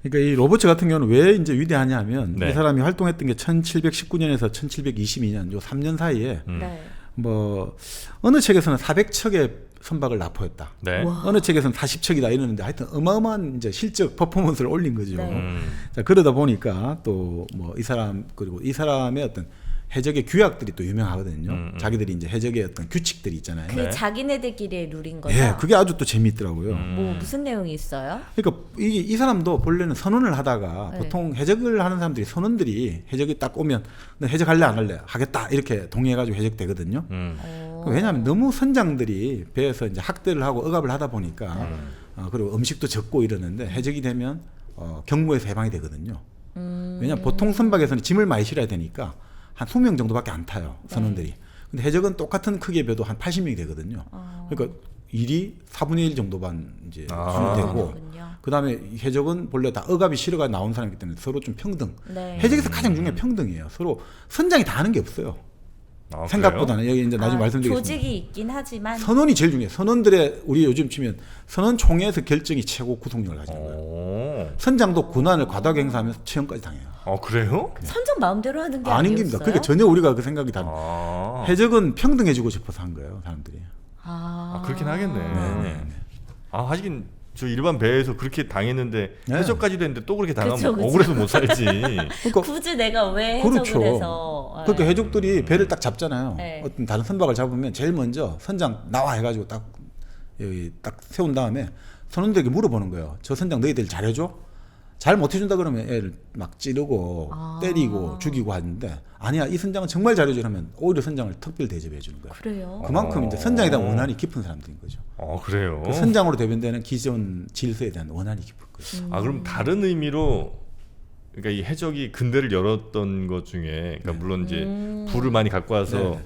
그러니까 이 로버츠 같은 경우는 왜 이제 위대하냐면 네. 이 사람이 활동했던 게 1719년에서 1722년 요 3년 사이에 네. 뭐 어느 책에서는 400척의 선박을 납포했다. 네. 와. 어느 책에서는 40척이다 이러는데 하여튼 어마어마한 이제 실적 퍼포먼스를 올린 거죠. 네. 자, 그러다 보니까 또 뭐 이 사람 그리고 이 사람의 어떤 해적의 규약들이 또 유명하거든요. 자기들이 이제 해적의 어떤 규칙들이 있잖아요. 그 자기네들끼리의 룰인 거죠. 예, 그게 아주 또 재미있더라고요. 뭐 무슨 내용이 있어요? 그러니까 이 사람도 본래는 선언을 하다가 네. 보통 해적을 하는 사람들이 선원들이 해적이 딱 오면 너 해적할래 안 할래 하겠다 이렇게 동의해가지고 해적되거든요. 왜냐하면 너무 선장들이 배에서 이제 학대를 하고 억압을 하다 보니까 그리고 음식도 적고 이러는데 해적이 되면 경무에서 해방이 되거든요. 왜냐하면 보통 선박에서는 짐을 많이 실어야 되니까 한 20명 정도밖에 안 타요 선원들이. 근데 해적은 똑같은 크기의 배도 한 80명이 되거든요. 그러니까 일이 4분의 1 정도만 이제 되고 그렇군요. 그다음에 해적은 본래 다 억압이 실어가 나온 사람이기 때문에 서로 좀 평등. 네. 해적에서 가장 중요한 게 평등이에요. 서로 선장이 다 하는 게 없어요. 아, 생각보다는 여기 이제 나중에 말씀드리겠습니다. 조직이 있긴 하지만 선언이 제일 중요해요. 선언들의 우리 요즘 치면 선언 총회에서 결정이 최고 구속력을 가지는 거예요. 선장도 군안을 과다하게 행사하면서 처형까지 당해요. 그래요? 선장 마음대로 하는 게 아닌 아니었어요? 겁니다. 그러니까 전혀 우리가 그 생각이 다른. 해적은 평등해지고 싶어서 한 거예요, 사람들이. 그렇긴 하겠네. 네. 하긴 저 일반 배에서 그렇게 당했는데 네. 해적까지도 했는데 또 그렇게 당하면 그쵸, 그쵸. 억울해서 못 살지. 그러니까 굳이 내가 왜 해적을 그렇죠. 해서 그러니까 해적들이 배를 딱 잡잖아요. 네. 어떤 다른 선박을 잡으면 제일 먼저 선장 나와 해가지고 딱 여기 딱 세운 다음에 선원들에게 물어보는 거예요. 저 선장 너희들 잘해줘? 잘 못해준다 그러면 애를 막 찌르고 때리고 죽이고 하는데 아니야 이 선장은 정말 잘해줘 하면 오히려 선장을 특별 대접해 주는 거예요. 그래요? 그만큼 이제 선장에 대한 원한이 깊은 사람들인 거죠. 그래요. 그 선장으로 대변되는 기존 질서에 대한 원한이 깊은 거죠. 그럼 다른 의미로 그러니까 이 해적이 근대를 열었던 것 중에 그러니까 물론 이제 부를 많이 갖고 와서 네.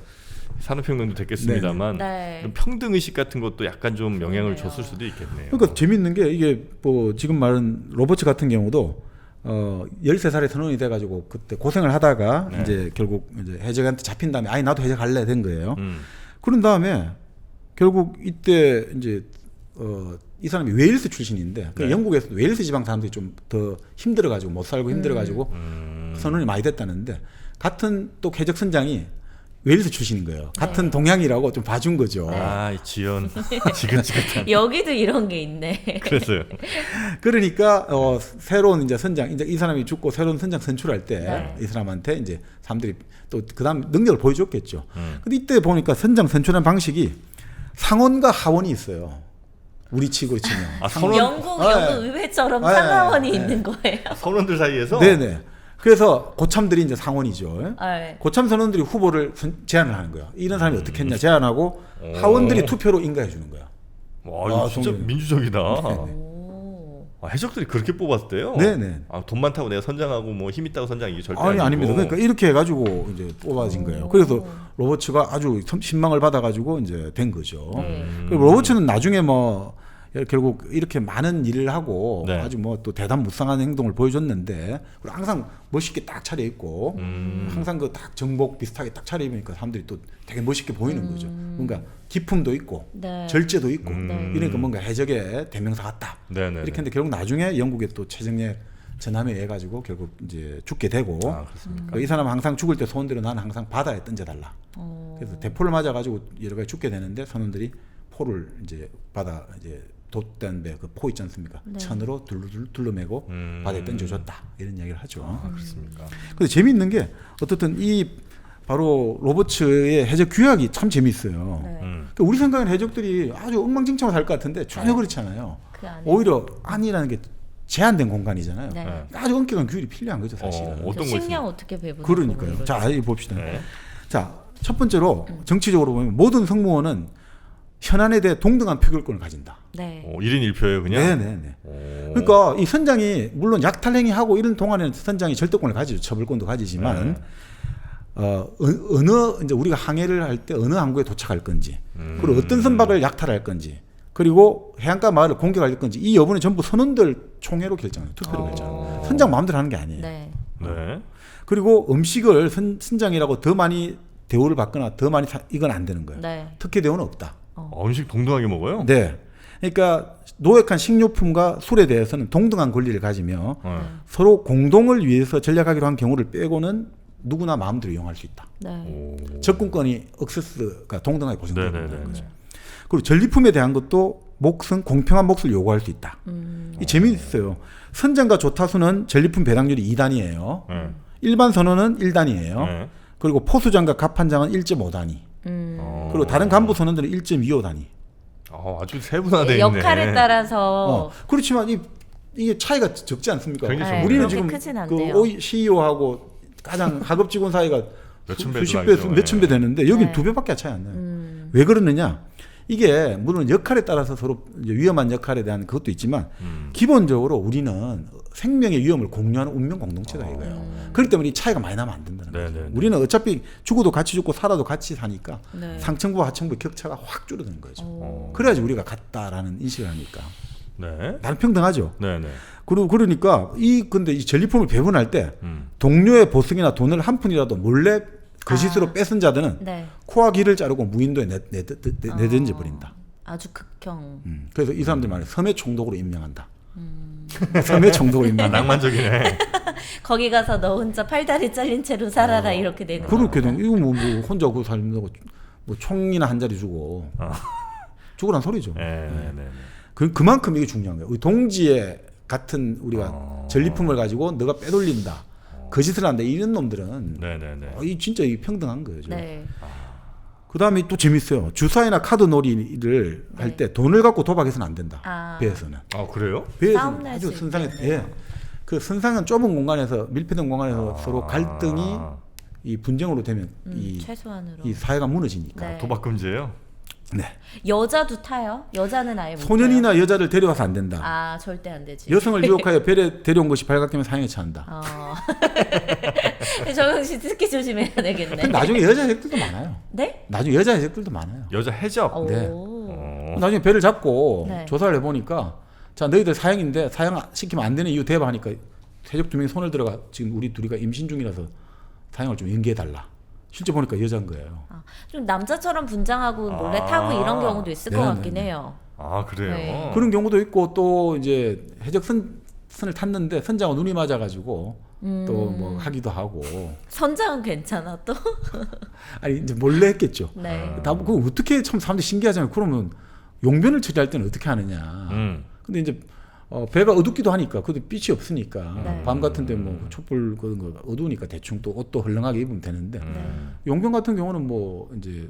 산업혁명도 됐겠습니다만 네. 그럼 평등 의식 같은 것도 약간 좀 영향을 그러네요. 줬을 수도 있겠네요. 그러니까 재밌는 게 이게 뭐 지금 말한 로버츠 같은 경우도 13살에 선원이 돼가지고 그때 고생을 하다가 네. 이제 결국 이제 해적한테 잡힌 다음에 아니 나도 해적할래 된 거예요. 음. 그런 다음에 결국 이때 이제 이 사람이 웨일스 출신인데 그 네. 영국에서 웨일스 지방 사람들이 좀 더 힘들어가지고 못 살고 힘들어가지고 선원이 많이 됐다는데 같은 또 해적 선장이 웨일스 출신인 거예요. 같은 동양이라고 좀 봐준 거죠. 이 지연 지긋지긋한. 여기도 이런 게 있네. 그랬어요. 그러니까 새로운 이제 선장 이제 이 사람이 죽고 새로운 선장 선출할 때 네. 이 사람한테 이제 사람들이 또 그다음 능력을 보여줬겠죠. 근데 이때 보니까 선장 선출한 방식이 상원과 하원이 있어요. 우리 치고 치면. 선원 영국 의회처럼 네. 상하원이 네. 있는 거예요. 선원들 사이에서 네네. 그래서 고참들이 이제 상원이죠. 네. 고참 선원들이 후보를 제안을 하는 거예요. 이런 사람이 어떻게 했냐 제안하고 하원들이 투표로 인가해 주는 거예요. 와, 이거 진짜 정말. 민주적이다. 오. 해적들이 그렇게 뽑았대요. 네네. 돈 많다고 내가 선장하고 뭐 힘 있다고 선장 이게 절대 아니 아니고. 아닙니다. 그러니까 이렇게 해가지고 이제 뽑아진 거예요. 그래서 로버츠가 아주 신망을 받아가지고 이제 된 거죠. 그리고 로버츠는 나중에 뭐 결국 이렇게 많은 일을 하고 네. 아주 뭐 또 대단무쌍한 행동을 보여줬는데 그리고 항상 멋있게 딱 차려입고 항상 그 딱 정복 비슷하게 딱 차려입으니까 사람들이 또 되게 멋있게 보이는 거죠. 뭔가 기품도 있고 네. 절제도 있고 이러니까 뭔가 해적의 대명사 같다. 네네네. 이렇게 했는데 결국 나중에 영국에 또 최정예 전함에 의해 가지고 결국 이제 죽게 되고 그렇습니까? 이 사람은 항상 죽을 때 소원대로 나는 항상 바다에 던져달라. 그래서 대포를 맞아가지고 여러 가지 죽게 되는데 선원들이 포를 이제 바다 이제 돛된 배 그 포 있지 않습니까? 천으로 둘러매고 바다에 던져줬다 이런 이야기를 하죠. 그렇습니까? 근데 재미있는 게 어떻든 이 바로 로버츠의 해적 규약이 참 재미있어요. 네. 그러니까 우리 생각엔 해적들이 아주 엉망진창으로 살 것 같은데 전혀 그렇지 않아요. 그 안에 오히려 안이라는 게 제한된 공간이잖아요. 네. 아주 엄격한 규율이 필요한 거죠, 사실은. 어떤 거 식량 있습니까? 어떻게 배부는 그러니까요. 자, 이 봅시다. 네. 자, 첫 번째로 정치적으로 보면 모든 승무원은 현안에 대해 동등한 표결권을 가진다. 네. 1인 1표예요, 그냥? 네네네. 그러니까 이 선장이 물론 약탈행위 하고 이런 동안에는 선장이 절대권을 가지죠. 처벌권도 가지지만 어느 이제 우리가 항해를 할 때 어느 항구에 도착할 건지 그리고 어떤 선박을 약탈할 건지 그리고 해안가 마을을 공격할 건지 이 여부는 전부 선원들 총회로 결정해요. 투표로 결정해요. 선장 마음대로 하는 게 아니에요. 네. 네. 그리고 음식을 선장이라고 더 많이 대우를 받거나 더 많이 이건 안 되는 거예요. 네. 특혜 대우는 없다. 음식 동등하게 먹어요? 네. 그러니까 노획한 식료품과 술에 대해서는 동등한 권리를 가지며 서로 공동을 위해서 전략하기로 한 경우를 빼고는 누구나 마음대로 이용할 수 있다. 네. 접근권이 억세스가 동등하게 보장되는 네네네. 거죠. 그리고 전리품에 대한 것도 몫은 공평한 몫을 요구할 수 있다. 이 재미있어요. 선장과 조타수는 전리품 배당률이 2단위예요. 일반 선원은 1단위예요. 네. 그리고 포수장과 갑판장은 1.5단위. 그리고 다른 간부 선원들은 1.25단위. 아주 세분화되어 있네. 역할에 따라서 그렇지만 이게 차이가 적지 않습니까? 굉장히 네, 우리는 그렇게 지금 크진 그 않네요. CEO하고 가장 하급 직원 사이가 몇천 배도 수십 나겠죠. 배, 몇천 배 되는데 여기는 네. 2배밖에 차이 안 나요. 왜 그러느냐? 이게 물론 역할에 따라서 서로 이제 위험한 역할에 대한 그것도 있지만 기본적으로 우리는 생명의 위험을 공유하는 운명 공동체다 이거예요. 그렇기 때문에 이 차이가 많이 나면 안 된다는 거죠. 네네네. 우리는 어차피 죽어도 같이 죽고 살아도 같이 사니까 네. 상층부와 하층부의 격차가 확 줄어드는 거죠. 그래야지 우리가 같다라는 인식을 하니까. 네. 나는 평등하죠. 네네. 그러니까 근데 이 전리품을 배분할 때 동료의 보석이나 돈을 한 푼이라도 몰래 거짓으로 뺏은 자들은 네. 코와 귀를 자르고 무인도에 내던져 버린다. 아주 극형. 그래서 이 사람들 말에 섬의 총독으로 임명한다. 섬의 총독으로 임명한다. 낭만적이네. 거기 가서 너 혼자 팔다리 잘린 채로 살아라 이렇게 되는. 그렇게 된 이거 뭐 혼자 그 살면서 뭐 총이나 한 자리 주고 죽으란 소리죠. 네. 그만큼 이게 중요한 거예요. 우리 동지의 같은 우리가 전리품을 가지고 너가 빼돌린다, 거짓을 한다 이런 놈들은 이 진짜 이 평등한 거죠. 네. 그 다음에 또 재밌어요. 주사위나 카드 놀이를 할 때 돈을 갖고 도박해서는 안 된다. 배에서는. 아 그래요? 싸움 배에서는 날 아주 수 선상에 있겠네요. 예. 그 선상은 좁은 공간에서 밀폐된 공간에서 서로 갈등이 이 분쟁으로 되면 최소한으로. 이 사회가 무너지니까. 네. 도박 금지예요? 네. 여자도 타요? 여자는 아예 못 타요? 소년이나 여자를 데려와서 안 된다. 아 절대 안 되지. 여성을 유혹하여 배에 데려온 것이 발각되면 사형에 처한다. 정영 씨 특히 조심해야 되겠네. 근데 나중에 여자 해적들도 많아요. 네? 나중에 여자 해적들도 많아요. 여자 해적. 오. 네. 나중에 배를 잡고 네. 조사를 해보니까 자 너희들 사형인데 사형 시키면 안 되는 이유 대봐 하니까 해적 두 명이 손을 들어가 지금 우리 둘이가 임신 중이라서 사형을 좀 연기해달라. 실제 보니까 여자인 거예요. 좀 남자처럼 분장하고 몰래 타고 이런 경우도 있을 것 같긴 해요. 아 그래요? 네. 그런 경우도 있고 또 이제 해적 선을 탔는데 선장하고 눈이 맞아가지고 또 뭐 하기도 하고. 선장은 괜찮아 또? 아니 이제 몰래 했겠죠. 네. 다 그거 어떻게 참 사람들이 신기하잖아요. 그러면 용변을 처리할 때는 어떻게 하느냐. 근데 이제 배가 어둡기도 하니까 그래도 빛이 없으니까 네. 밤 같은데 뭐 촛불 그런 거 어두우니까 대충 또 옷도 헐렁하게 입으면 되는데 용변 같은 경우는 뭐 이제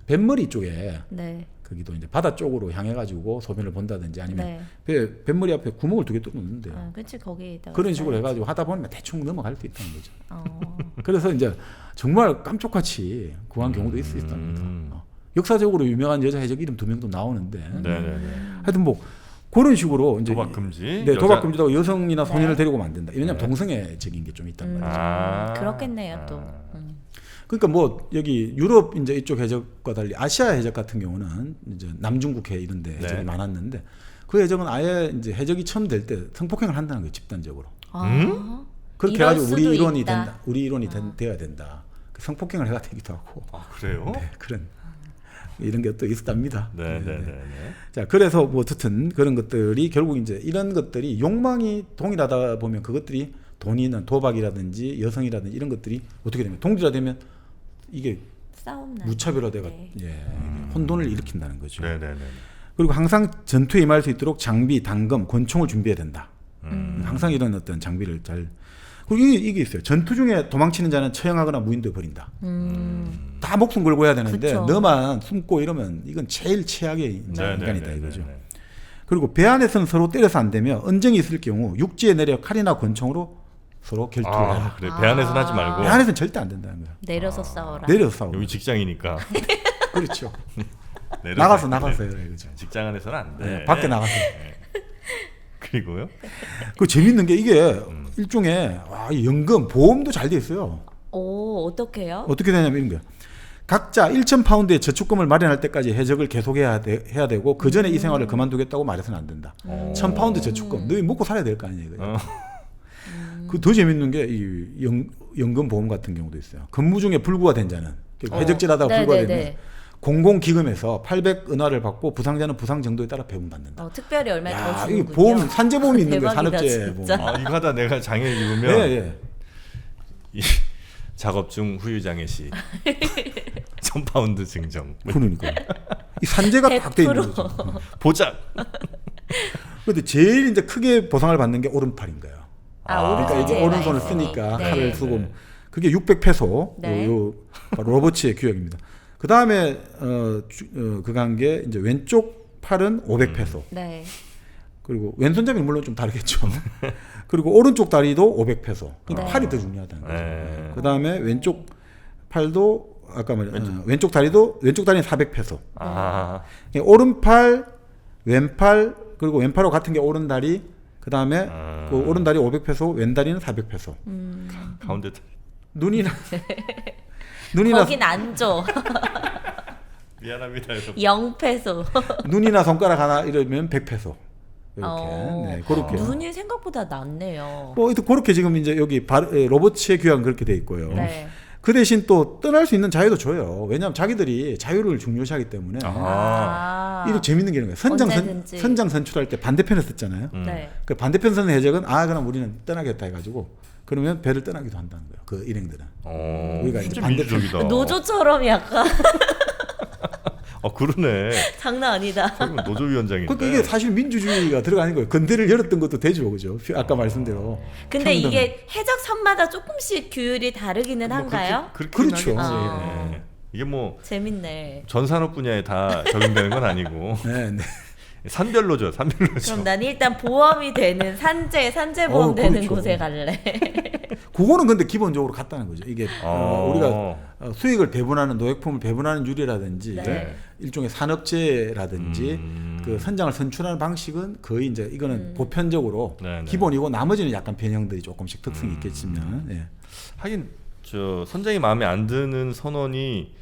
뱃머리 쪽에 네. 거기도 이제 바다 쪽으로 향해 가지고 소변을 본다든지 아니면 네. 뱃머리 앞에 구멍을 2개 뚫는데 그렇지 거기에다가 그런 식으로 써야지. 해가지고 하다 보면 대충 넘어갈 수 있다는 거죠. 어. 그래서 이제 정말 깜짝같이 구한 경우도 있습니다. 역사적으로 유명한 여자 해적 이름 2명도 나오는데 하여튼 뭐 그런 식으로 이제 도박 금지. 네, 도박 금지하고 여성이나 네. 소년을 데리고 만든다. 왜냐하면 동성애적인 게 좀 있단 말이죠. 그렇겠네요 또. 그러니까 뭐 여기 유럽 이제 이쪽 해적과 달리 아시아 해적 같은 경우는 이제 남중국해 이런데 해적이 네. 많았는데 그 해적은 아예 이제 해적이 처음 될 때 성폭행을 한다는 거예요 집단적으로. 그렇게 이럴 해가지고 우리 수도 일원이 있다. 된다. 우리 일원이 돼야 된다. 그 성폭행을 해가 되기도 하고. 아 그래요? 네, 그런 이런 게 또 있었답니다. 네네네. 자, 그래서 뭐 어쨌든 그런 것들이 결국 이제 이런 것들이 욕망이 동일하다 보면 그것들이 돈이나 도박이라든지 여성이라든지 이런 것들이 어떻게 되면 동질화 되면 이게 싸움 나. 무차별화돼가 네. 혼돈을 일으킨다는 거죠. 네네네. 그리고 항상 전투에 임할 수 있도록 장비, 단검, 권총을 준비해야 된다. 항상 이런 어떤 장비를 잘. 그리고 이게 있어요. 전투 중에 도망치는 자는 처형하거나 무인도에 버린다. 다 목숨 걸고 해야 되는데 그쵸. 너만 숨고 이러면 이건 제일 최악의 인간이다 네네네네. 이거죠. 그리고 배 안에서는 서로 때려서 안 되면 언쟁이 있을 경우 육지에 내려 칼이나 권총으로 서로 결투를 해라. 아 그래 배 안에서는 하지 말고. 배 안에서는 절대 안 된다는 거야. 내려서 싸워라. 내려서 싸우고. 여기 직장이니까. 그렇죠. 내려서 나가서 해라 이거죠. 직장 안에서는 안 돼. 네, 밖에 나가서. 그리고요? 그 재밌는 게 이게 일종의 이 연금, 보험도 잘 돼 있어요. 오 어떻게요? 어떻게 되냐면 이런 거야. 각자 1,000파운드의 저축금을 마련할 때까지 해적을 계속해야 해야 되고 그 전에 이 생활을 그만두겠다고 말해서는 안 된다. 1,000파운드 저축금, 너희 먹고 살아야 될 거 아니에요. 그 더 재밌는 게 이 연금 보험 같은 경우도 있어요. 근무 중에 불구가 된 자는 해적질하다가 불구가 되면 공공기금에서 800은화를 받고 부상자는 부상 정도에 따라 배분받는다. 특별히 얼마 더 야, 주는군요. 이 보험 산재보험이 있는 거예요. 대박이다, 산업재해 진짜. 보험. 아 이거 하다 내가 장애 입으면 예. 이, 작업 중 후유장애 시 1,000파운드 증정. 그러니까 이 산재가 딱 돼 있는 100%. 거죠. 보장. 그런데 제일 이제 크게 보상을 받는 게 오른팔인 거예요. 그러니까 오른손 이제 제일 오른손을 많이 쓰니까 쓰니. 칼을 네. 쓰고 그게 600페소. 네. 요 바로 로버츠의 규약입니다. 그 다음에 그거 한 게 이제 왼쪽 팔은 500페소. 네. 그리고 왼손잡이는 물론 좀 다르겠죠. 그리고 오른쪽 다리도 500페소. 그러니까 네. 팔이 더 중요하다는 거죠. 네. 그 다음에 왼쪽 팔도 아까 왼쪽 다리도 왼쪽 다리는 400페소. 아 오른팔, 왼팔 그리고 왼팔하고 같은 게 오른 다리. 그 다음에 그 오른 다리 500페소, 왼 다리는 400페소. 가운데 눈이나 거긴 안 줘. 미안합니다 여러분. 0페소. 눈이나 손가락 하나 이러면 100페소. 이렇게. 네, 그렇게. 눈이 생각보다 낫네요. 뭐 그렇게 지금 이제 여기 로버츠의 규약은 그렇게 돼 있고요. 네. 그 대신 또 떠날 수 있는 자유도 줘요. 왜냐하면 자기들이 자유를 중요시하기 때문에. 이거 재밌는 게 있는 거예요. 언제든지. 선장 선출할 때 반대편을 썼잖아요. 네. 그 반대편 서는 해적은 그럼 우리는 떠나겠다 해가지고 그러면 배를 떠나기도 한다는 거예요. 그 일행들은. 우리가 이제 진짜 반대편. 민주적이다. 노조처럼 약간 그러네. 장난 아니다. 그러면 노조위원장인데. 그러니까 이게 사실 민주주의가 들어가는 거예요. 건대를 열었던 것도 되죠, 그죠? 아까 말씀대로. 근데 평등. 이게 해적선마다 조금씩 규율이 다르기는 한가요? 그렇죠. 네. 이게 뭐 재밌네. 전 산업 분야에 다 적용되는 건 아니고 네, 네. 산별로죠. 그럼 난 일단 보험이 되는 산재 보험 되는 그렇죠. 곳에 갈래. 그거는 근데 기본적으로 같다는 거죠. 이게 어. 우리가 수익을 배분하는 노획품을 배분하는 유리라든지 네. 일종의 산업재라든지 그 선장을 선출하는 방식은 거의 이제 이거는 보편적으로 네, 네. 기본이고 나머지는 약간 변형들이 조금씩 특성이 있겠지만 예. 하긴 저 선장이 마음에 안 드는 선원이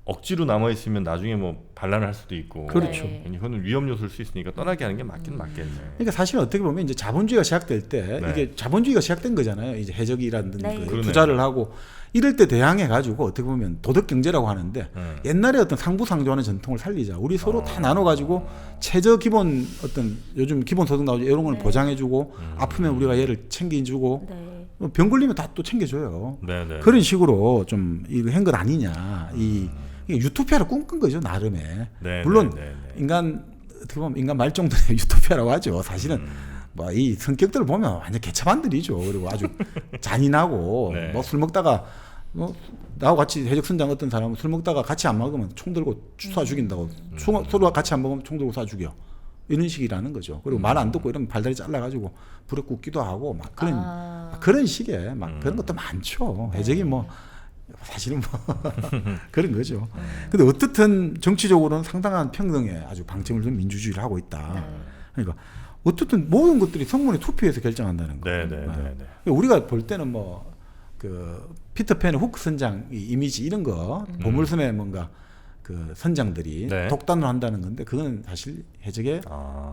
억지로 남아 있으면 나중에 뭐 반란을 할 수도 있고. 그렇죠. 네. 이거는 위험 요소일 수 있으니까 떠나게 하는 게 맞긴 맞겠네. 그러니까 사실 어떻게 보면 이제 자본주의가 시작될 때 네. 이게 자본주의가 시작된 거잖아요. 이제 해적이라든지 네. 그 그러네. 투자를 하고 이럴 때 대항해 가지고 어떻게 보면 도덕 경제라고 하는데 옛날에 어떤 상부상조하는 전통을 살리자. 우리 서로 다 나눠 가지고 최저 기본 어떤 요즘 기본 소득 나오죠. 이런 걸 보장해 주고 아프면 우리가 얘를 챙겨 주고 네. 병 걸리면 다 또 챙겨 줘요. 네네. 그런 식으로 좀 이거 한 것 아니냐. 이게 유토피아를 꿈꾼 거죠, 나름의. 네, 물론 네, 네, 네. 인간 어떻게 보면 인간 말정도의 유토피아라고 하죠. 사실은 뭐 이 성격들을 보면 완전 개차반들이죠. 그리고 아주 잔인하고 네. 뭐 술 먹다가 뭐 나하고 같이 해적 선장 어떤 사람은 술 먹다가 같이 안 먹으면 총 들고 쏴 죽인다고. 서로 같이 안 먹으면 총 들고 쏴 죽여. 이런 식이라는 거죠. 그리고 말 안 듣고 이러면 발다리 잘라가지고 불에 굽기도 하고 막 그런 막 그런 식의 막 그런 것도 많죠. 해적이 뭐 사실은 뭐 그런 거죠. 근데 어떻든 정치적으로는 상당한 평등에 아주 방점을 둔 민주주의를 하고 있다. 그러니까 어떻든 모든 것들이 성문의 투표에서 결정한다는 거. 네네네. 우리가 볼 때는 뭐 그 피터팬의 후크 선장 이 이미지 이런 거 보물섬에 뭔가 그 선장들이 네. 독단을 한다는 건데 그건 사실 해적의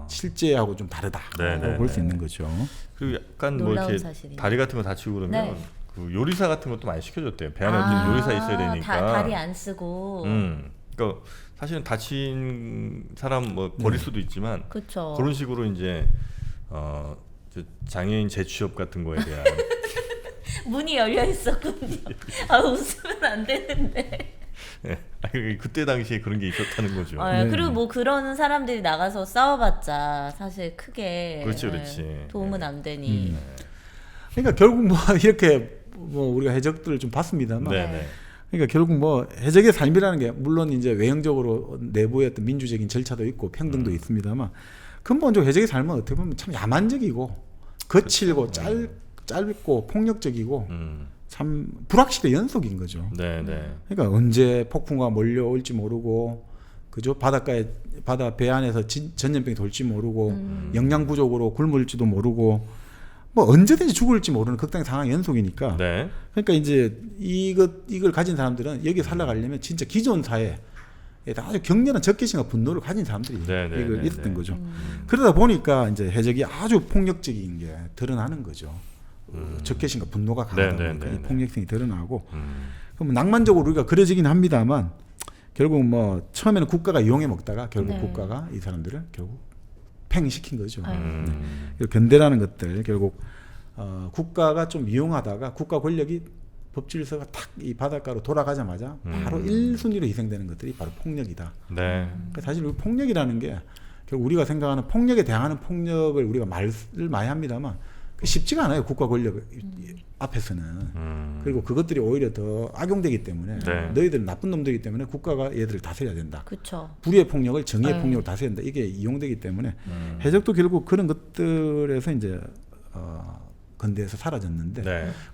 실제하고 좀 다르다고 볼 수 있는 거죠. 그리고 약간 뭐 놀라운 이렇게 사실이네요. 다리 같은 거 다치고 그러면 네. 그 요리사 같은 것도 많이 시켜줬대요. 배 안에 어떤 요리사 있어야 되니까. 다리 안 쓰고. 그러니까 사실은 다친 사람 뭐 버릴 수도 있지만 그렇죠. 그런 식으로 이제 저 장애인 재취업 같은 거에 대한 문이 열려 있었군요. 웃으면 안 되는데. 예. 그때 당시에 그런 게 있었다는 거죠. 그리고 뭐 그러는 사람들이 나가서 싸워봤자 사실 크게 그렇지. 도움은 안 되니. 그러니까 결국 뭐 이렇게 뭐 우리가 해적들을 좀 봤습니다만 네네. 그러니까 결국 뭐 해적의 삶이라는 게 물론 이제 외형적으로 내부의 어떤 민주적인 절차도 있고 평등도 있습니다만 근본적으로 해적의 삶은 어떻게 보면 참 야만적이고 거칠고 짧고 폭력적이고 참 불확실의 연속인 거죠. 네네. 그러니까 언제 폭풍과 몰려올지 모르고 그죠? 바다 배 안에서 전염병이 돌지 모르고 영양 부족으로 굶을지도 모르고 뭐 언제든지 죽을지 모르는 극단의 상황 연속이니까. 네. 그러니까 이제 이걸 가진 사람들은 여기 살아가려면 진짜 기존 사회에 아주 격렬한 적개심과 분노를 가진 사람들이 이걸 있었던 거죠. 그러다 보니까 이제 해적이 아주 폭력적인 게 드러나는 거죠. 적개심과 분노가 강하다 보니까 이 폭력성이 드러나고 그럼 낭만적으로 우리가 그려지긴 합니다만 결국 뭐 처음에는 국가가 이용해 먹다가 결국 국가가 이 사람들을 결국 팽시킨 거죠. 견대라는 것들 결국 국가가 좀 이용하다가 국가 권력이 법질서가 탁 이 바닷가로 돌아가자마자 바로 1순위로 희생되는 것들이 바로 폭력이다. 네. 그러니까 사실 우리 폭력이라는 게 결국 우리가 생각하는 폭력에 대항하는 폭력을 우리가 말을 많이 합니다만 쉽지가 않아요. 국가 권력 앞에서는. 그리고 그것들이 오히려 더 악용되기 때문에 너희들은 나쁜 놈들이기 때문에 국가가 얘들을 다스려야 된다. 그쵸. 불의의 폭력을 정의의 폭력을 다스려야 된다. 이게 이용되기 때문에 해적도 결국 그런 것들에서 이제 근대에서 사라졌는데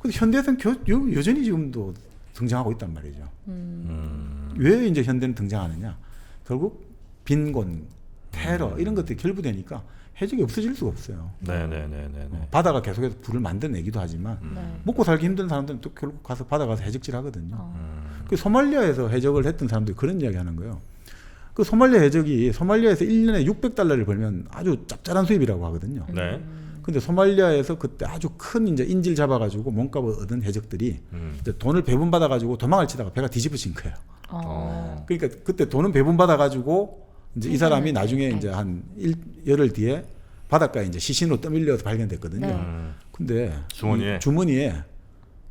근데 현대에서는 여전히 지금도 등장하고 있단 말이죠. 왜 이제 현대는 등장하느냐? 결국 빈곤, 테러 이런 것들이 결부되니까 해적이 없어질 수가 없어요. 바다가 계속해서 불을 만들어내기도 하지만 먹고 살기 힘든 사람들은 또 결국 가서 바다 가서 해적질 하거든요. 그 소말리아에서 해적을 했던 사람들이 그런 이야기 하는 거예요. 그 소말리아 해적이 소말리아에서 1년에 $600를 벌면 아주 짭짤한 수입이라고 하거든요. 근데 소말리아에서 그때 아주 큰 이제 인질 잡아가지고 몸값을 얻은 해적들이 이제 돈을 배분받아가지고 도망을 치다가 배가 뒤집어진 거예요. 그러니까 그때 돈은 배분받아가지고 이제 이 사람이 나중에 이제 한 열흘 뒤에 바닷가에 이제 시신으로 떠밀려서 발견됐거든요. 네. 근데 주머니에? 이 주머니에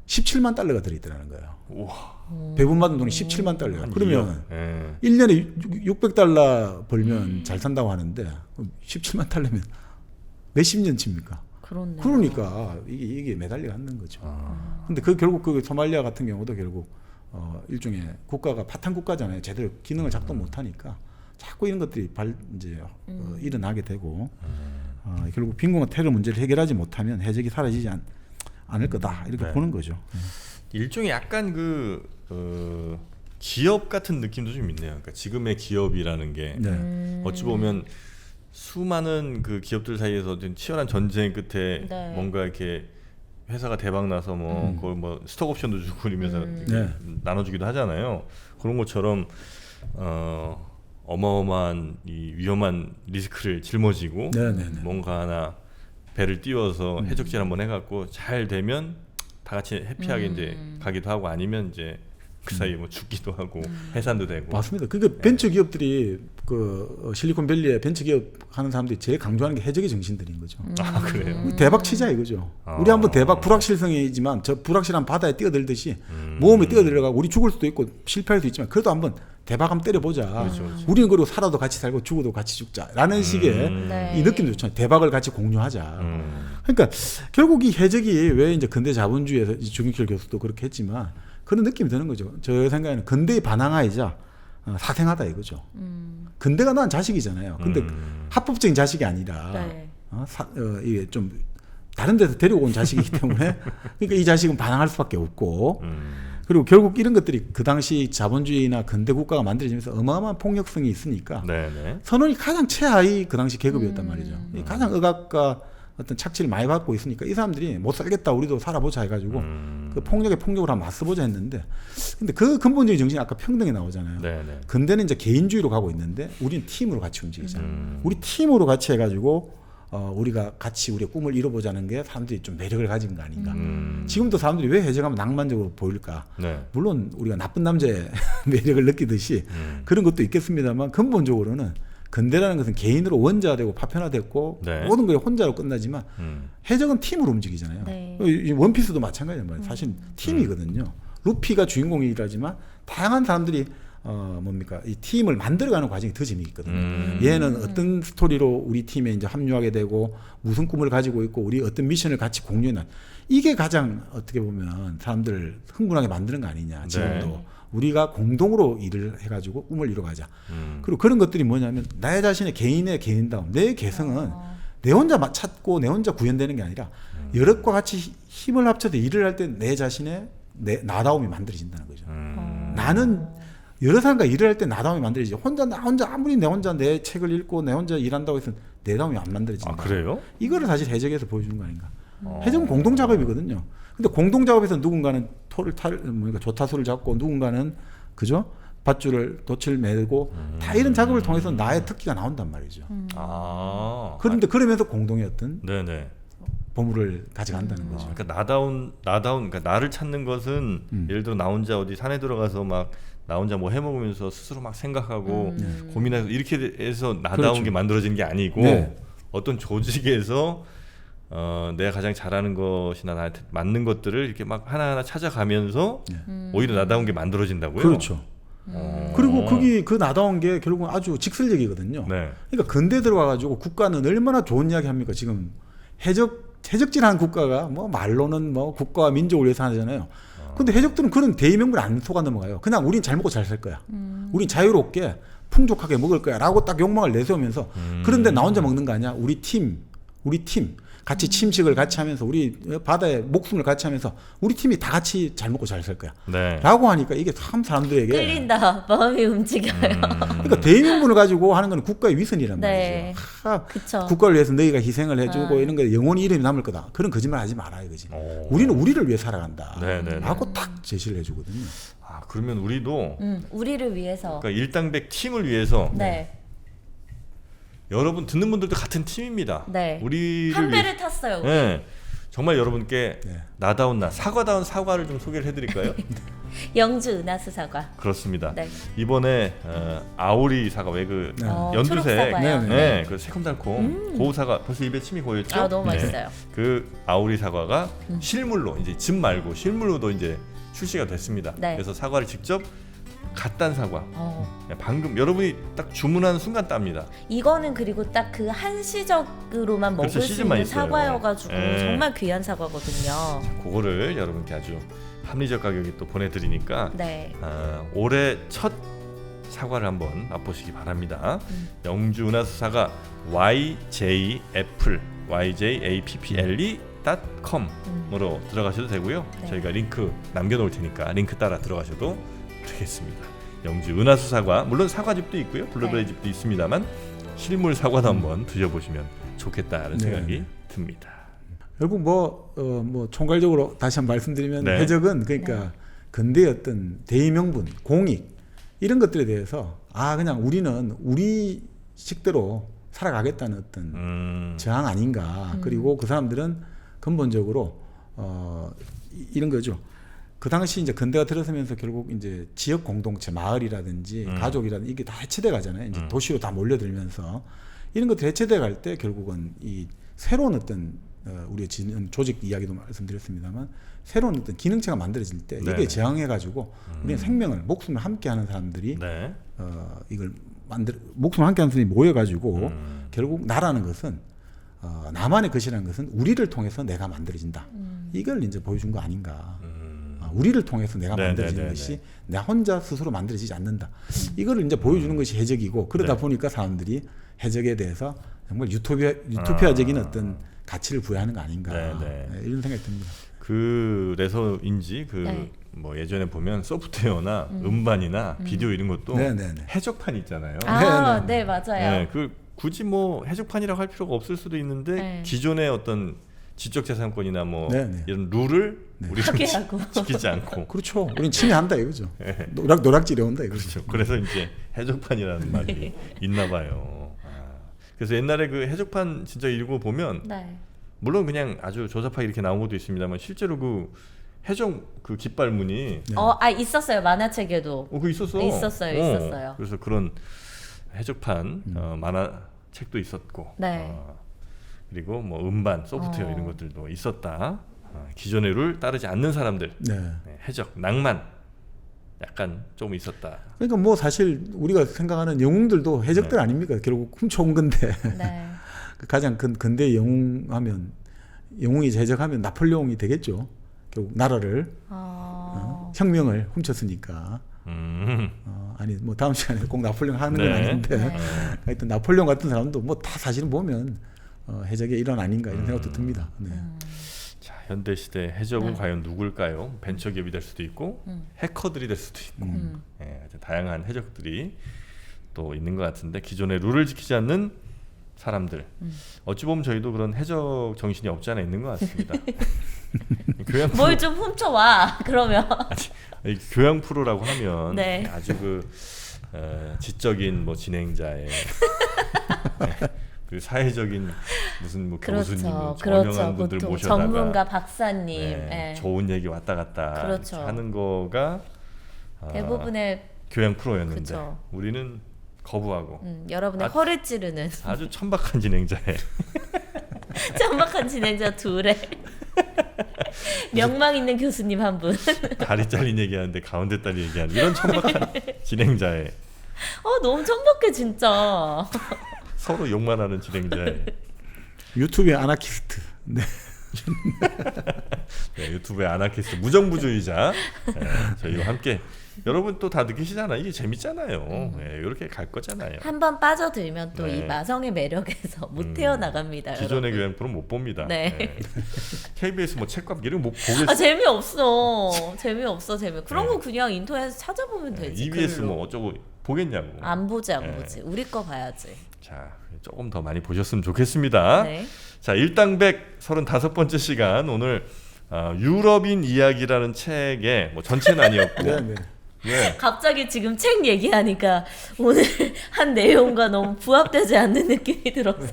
17만 달러가 들어있더라는 거예요. 우와. 배분받은 돈이 17만 달러예요. 그러면 예. 1년에 600달러 벌면 잘 산다고 하는데 그럼 17만 달러면 몇십 년치입니까? 그렇네. 그러니까 이게 매달려 갖는 거죠. 근데 그 결국 그 소말리아 같은 경우도 결국 일종의 국가가 파탄 국가잖아요. 제대로 기능을 작동 못 하니까 자꾸 이런 것들이 일어나게 되고 결국 빈곤과 테러 문제를 해결하지 못하면 해적이 사라지지 않을 거다 이렇게 네. 보는 거죠. 일종의 약간 기업 같은 느낌도 좀 있네요. 그러니까 지금의 기업이라는 게 네. 어찌 보면 수많은 그 기업들 사이에서 좀 치열한 전쟁 끝에 네. 뭔가 이렇게 회사가 대박 나서 뭐 그걸 뭐 스톡 옵션도 주고 그러면서 이렇게 네. 나눠주기도 하잖아요. 그런 것처럼 어마어마한 이 위험한 리스크를 짊어지고 네네네. 뭔가 하나 배를 띄워서 해적질 한번 해갖고 잘 되면 다 같이 해피하게 이제 가기도 하고 아니면 이제 그 사이에 뭐 죽기도 하고 해산도 되고. 맞습니다. 그러니까 벤처 기업들이 그 실리콘밸리에 벤처 기업 하는 사람들이 제일 강조하는 게 해적의 정신들인 거죠. 아 그래요? 대박 치자 이거죠. 우리 한번 대박 불확실성이지만 저 불확실한 바다에 뛰어들듯이 모험에 뛰어들어가고 우리 죽을 수도 있고 실패할 수도 있지만 그래도 한번 대박 한번 때려보자. 그렇죠. 우리는 그리고 살아도 같이 살고 죽어도 같이 죽자라는 식의 네. 이 느낌도 좋잖아요. 대박을 같이 공유하자. 그러니까 결국 이 해적이 왜 이제 근대 자본주의에서 이 중익철 교수도 그렇게 했지만 그런 느낌이 드는 거죠. 저 생각에는 근대의 반항아이자 사생하다 이거죠. 근대가 낳은 자식이잖아요. 근데 합법적인 자식이 아니라 네. 이게 좀 다른 데서 데리고 온 자식이기 때문에 그러니까 이 자식은 반항할 수밖에 없고 그리고 결국 이런 것들이 그 당시 자본주의나 근대 국가가 만들어지면서 어마어마한 폭력성이 있으니까 네네. 선원이 가장 최하위 그 당시 계급이었단 말이죠. 이 가장 억압과 어떤 착취를 많이 받고 있으니까 이 사람들이 못 살겠다 우리도 살아보자 해가지고 그 폭력에 폭력을 한번 맞서보자 했는데 근데 그 근본적인 정신이 아까 평등에 나오잖아요. 네네. 근대는 이제 개인주의로 가고 있는데 우리는 팀으로 같이 움직이잖아요. 우리 팀으로 같이 해가지고 우리가 같이 우리의 꿈을 이뤄보자는 게 사람들이 좀 매력을 가진 거 아닌가. 지금도 사람들이 왜 해적하면 낭만적으로 보일까. 네. 물론 우리가 나쁜 남자의 매력을 느끼듯이 그런 것도 있겠습니다만 근본적으로는 근대라는 것은 개인으로 원자되고 파편화됐고 네. 모든 게 혼자로 끝나지만 해적은 팀으로 움직이잖아요. 네. 이 원피스도 마찬가지란 말이에요. 사실 팀이거든요. 루피가 주인공이라지만 다양한 사람들이 이 팀을 만들어가는 과정이 더 재미있거든요. 얘는 어떤 스토리로 우리 팀에 이제 합류하게 되고 무슨 꿈을 가지고 있고 우리 어떤 미션을 같이 공유해는 이게 가장 어떻게 보면 사람들을 흥분하게 만드는 거 아니냐. 지금도 네. 우리가 공동으로 일을 해가지고 꿈을 이뤄가자. 그리고 그런 것들이 뭐냐면 나의 자신의 개인의 개인다움, 내 개성은 내 혼자 찾고 내 혼자 구현되는 게 아니라 여럿과 같이 힘을 합쳐서 일을 할 때 내 자신의 나다움이 만들어진다는 거죠. 나는 여러 사람과 일을 할 때 나다움이 만들어지죠. 나 혼자 아무리 내 혼자 내 책을 읽고 내 혼자 일한다고 해서 내다움이 안 만들어진다. 아 그래요? 이거를 사실 해적에서 보여주는 거 아닌가. 해적은 공동 작업이거든요. 근데 공동 작업에서 누군가는 조타수를 잡고 누군가는 그죠? 밧줄을 돛을 매고 다 이런 작업을 통해서 나의 특기가 나온단 말이죠. 그런데 그러면서 공동의 어떤 네네. 보물을 가져간다는 거죠. 그러니까 나다운 그러니까 나를 찾는 것은 예를 들어 나 혼자 어디 산에 들어가서 막 나 혼자 뭐 해먹으면서 스스로 막 생각하고 고민해서 이렇게 해서 나다운 그렇죠. 게 만들어진 게 아니고 네. 어떤 조직에서 내가 가장 잘하는 것이나 나한테 맞는 것들을 이렇게 막 하나하나 찾아가면서 오히려 나다운 게 만들어진다고요? 그렇죠. 그리고 그 나다운 게 결국은 아주 직설적이거든요. 네. 그러니까 근대 들어와가지고 국가는 얼마나 좋은 이야기 합니까? 지금 해적질하는 국가가 뭐 말로는 뭐 국가와 민족을 위해서 하잖아요. 근데 해적들은 그런 대의명분 안 속아 넘어가요. 그냥 우린 잘 먹고 잘 살 거야. 우린 자유롭게 풍족하게 먹을 거야. 라고 딱 욕망을 내세우면서 그런데 나 혼자 먹는 거 아니야? 우리 팀 같이 침식을 같이 하면서 우리 바다에 목숨을 같이 하면서 우리 팀이 다 같이 잘 먹고 잘 살 거야. 네. 라고 하니까 이게 참 사람들에게 끌린다. 마음이 움직여요. 그러니까 대의명분을 가지고 하는 건 국가의 위선이란 네. 말이죠. 그쵸. 국가를 위해서 너희가 희생을 해주고 이런 거 영원히 이름이 남을 거다. 그런 거짓말 하지 마라 이거지. 우리는 우리를 위해 살아간다. 네네네. 라고 딱 제시를 해주거든요. 아 그러면 우리도 우리를 위해서. 그러니까 일당백 팀을 위해서 네. 여러분 듣는 분들도 같은 팀입니다. 네. 우리를 한 배를 탔어요. 우리. 네. 정말 여러분께 네. 나다운 사과다운 사과를 좀 소개를 해드릴까요? 영주 은하수 사과. 그렇습니다. 네. 이번에 아오리 사과 왜 그 네. 연두색, 초록사과요. 네, 네, 그 새콤달콤 고우 사과 벌써 입에 침이 고였죠? 아 너무 네. 맛있어요. 그 아오리 사과가 실물로 이제 즙 말고 실물로도 이제 출시가 됐습니다. 네. 그래서 사과를 직접 갓 딴 사과. 어. 방금 여러분이 딱 주문하는 순간 땁니다. 이거는 그리고 딱 그 한시적으로만 먹을 그렇죠, 수 시즌만 있는 있어요. 사과여가지고 네. 정말 귀한 사과거든요. 그거를 여러분께 아주 합리적 가격에 또 보내드리니까 네. 올해 첫 사과를 한번 맛보시기 바랍니다. 영주 은하수 사과 yjappl.com으로 들어가셔도 되고요. 네. 저희가 링크 남겨놓을 테니까 링크 따라 들어가셔도 되겠습니다. 영주 은하수 사과 물론 사과즙도 있고요. 블루베리 네. 즙도 있습니다만 실물 사과도 한번 드셔보시면 좋겠다는 네. 생각이 듭니다. 결국 뭐 총괄적으로 다시 한번 말씀드리면 네. 해적은 그러니까 근대의 어떤 대의명분, 공익 이런 것들에 대해서 그냥 우리는 우리 식대로 살아가겠다는 어떤 저항 아닌가. 그리고 그 사람들은 근본적으로 이런 거죠. 그 당시 이제 근대가 들어서면서 결국 이제 지역 공동체, 마을이라든지 가족이라든지 이게 다 해체돼 가잖아요. 이제 도시로 다 몰려들면서 이런 것들 해체돼 갈 때 결국은 이 새로운 어떤 우리가 조직 이야기도 말씀드렸습니다만 새로운 어떤 기능체가 만들어질 때 네네. 이게 저항해가지고 우리는 생명을 목숨을 함께하는 사람들이 네. 이걸 목숨을 함께하는 사람이 모여가지고 결국 나라는 것은 나만의 것이라는 것은 우리를 통해서 내가 만들어진다. 이걸 이제 보여준 거 아닌가. 우리를 통해서 내가 네, 만들어지는 네, 네, 것이 네. 나 혼자 스스로 만들어지지 않는다. 이거를 이제 보여주는 것이 해적이고 그러다 네. 보니까 사람들이 해적에 대해서 정말 유토피아적인 어떤 가치를 부여하는 거 아닌가. 네, 네. 이런 생각이 듭니다. 그래서인지 네. 뭐 예전에 보면 소프트웨어나 음반이나 비디오 이런 것도 네, 네, 네. 해적판 있잖아요. 아, 네, 네, 맞아요. 네, 그 굳이 뭐 해적판이라고 할 필요가 없을 수도 있는데 네. 기존의 어떤 지적재산권이나 뭐 네, 네. 이런 룰을 우리는 파괴하고. 지키지 않고 그렇죠. 우리는 침해한다 이거죠. 네. 노락질해 온다 이거죠. 그렇죠. 그래서 이제 해적판이라는 말이 있나 봐요. 그래서 옛날에 그 해적판 진짜 읽어 보면 네. 물론 그냥 아주 조잡하게 이렇게 나온 것도 있습니다만 실제로 그 해적 그 깃발무늬 있었어요. 만화책에도. 그거 있었어. 있었어요. 그래서 그런 해적판 만화책도 있었고, 네. 그리고 뭐 음반, 소프트웨어 이런 것들도 있었다. 기존의 룰 따르지 않는 사람들, 네. 해적, 낭만 약간 좀 있었다. 그러니까 뭐 사실 우리가 생각하는 영웅들도 해적들 아닙니까? 결국 훔쳐온 건데 네. 가장 근대 영웅하면 영웅이 해적하면 나폴레옹이 되겠죠. 결국 나라를 혁명을 훔쳤으니까. 아니 뭐 다음 시간에 꼭 나폴레옹 하는 건 네. 아닌데 네. 하여튼 나폴레옹 같은 사람도 뭐 다 사실은 보면 해적의 일환 아닌가 이런 생각도 듭니다. 네. 자, 현대 시대 해적은 과연 누굴까요? 벤처 기업이 될 수도 있고, 해커들이 될 수도 있고, 하여튼 다양한 해적들이 또 있는 것 같은데 기존의 룰을 지키지 않는 사람들. 어찌 보면 저희도 그런 해적 정신이 없지 않아 있는 것 같습니다. 교양 프로, 뭘 좀 훔쳐와. 그러면. 아니, 교양 프로라고 하면 네. 아주 그 지적인 뭐 진행자의 그 사회적인 무슨 뭐 교수님, 유명한 분들 보통 모셔다가 전문가 박사님. 네, 네. 좋은 얘기 왔다 갔다 그렇죠. 이렇게 하는 거가 대부분의 교양 프로였는데 그쵸. 우리는 거부하고 여러분의 허를 찌르는 아주 천박한 진행자의 천박한 진행자 둘에 명망 있는 교수님 한 분. 다리 잘린 얘기하는데 가운데 딸 얘기하는 이런 천박한 진행자의 너무 천박해 진짜. 서로 욕만 하는 진행자의 유튜브의 아나키스트. 네. 네, 유튜브의 아나키스트 무정부주의자 저희와 함께 여러분 또 다 느끼시잖아요. 이게 재밌잖아요. 네, 이렇게 갈 거잖아요. 한 번 빠져들면 또 이 네. 마성의 매력에서 못 헤어나갑니다. 기존의 여러분. 교양 프로는 못 봅니다. 네. KBS 뭐 책값 이런 거 못 보겠어요. 재미없어. 그런 거 그냥 인터넷에서 찾아보면 되지. EBS 글로. 뭐 어쩌고 보겠냐고. 안 보지. 네. 우리 거 봐야지. 자, 조금 더 많이 보셨으면 좋겠습니다. 네. 자, 일당백 35번째 시간 오늘 유럽인 이야기라는 책의 뭐 전체는 아니었고 네, 네. 네. 갑자기 지금 책 얘기하니까 오늘 한 내용과 너무 부합되지 않는 느낌이 들어서.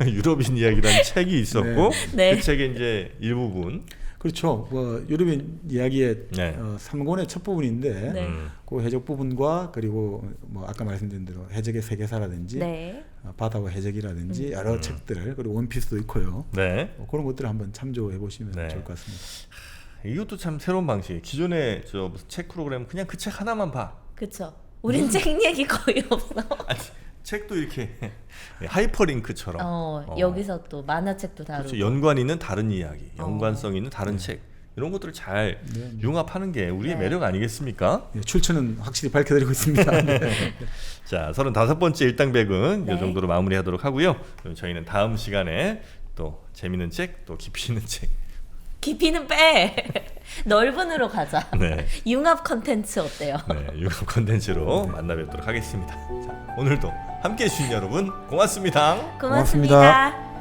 유럽인 이야기라는 책이 있었고 네. 그 책의 이제 일부분. 그렇죠. 유럽인 이야기의 네. 3권의 첫 부분인데 네. 그 해적 부분과 그리고 뭐 아까 말씀드린 대로 해적의 세계사라든지 네. 바다와 해적이라든지 여러 책들 그리고 원피스도 있고요. 네. 그런 것들을 한번 참조해 보시면 네. 좋을 것 같습니다. 이것도 참 새로운 방식. 기존의 저 무슨 책 프로그램 그냥 그 책 하나만 봐. 그쵸. 우린 책 얘기 거의 없어. 아니 책도 이렇게 하이퍼링크처럼 여기서 또 만화책도 다루고. 그렇죠. 연관 있는 다른 이야기, 연관성 있는 다른 책 이런 것들을 잘 융합하는 게 우리의 네. 매력 아니겠습니까? 예, 출처는 확실히 밝혀드리고 있습니다. 네. 자, 35번째 일당백은 네. 이 정도로 마무리하도록 하고요. 그럼 저희는 다음 시간에 또 재밌는 책, 또 깊이 있는 책. 깊이는 빼. 넓은으로 가자. 네. 융합 컨텐츠 어때요? 네, 융합 컨텐츠로 만나 뵙도록 하겠습니다. 자, 오늘도 함께해 주신 여러분 고맙습니다. 고맙습니다.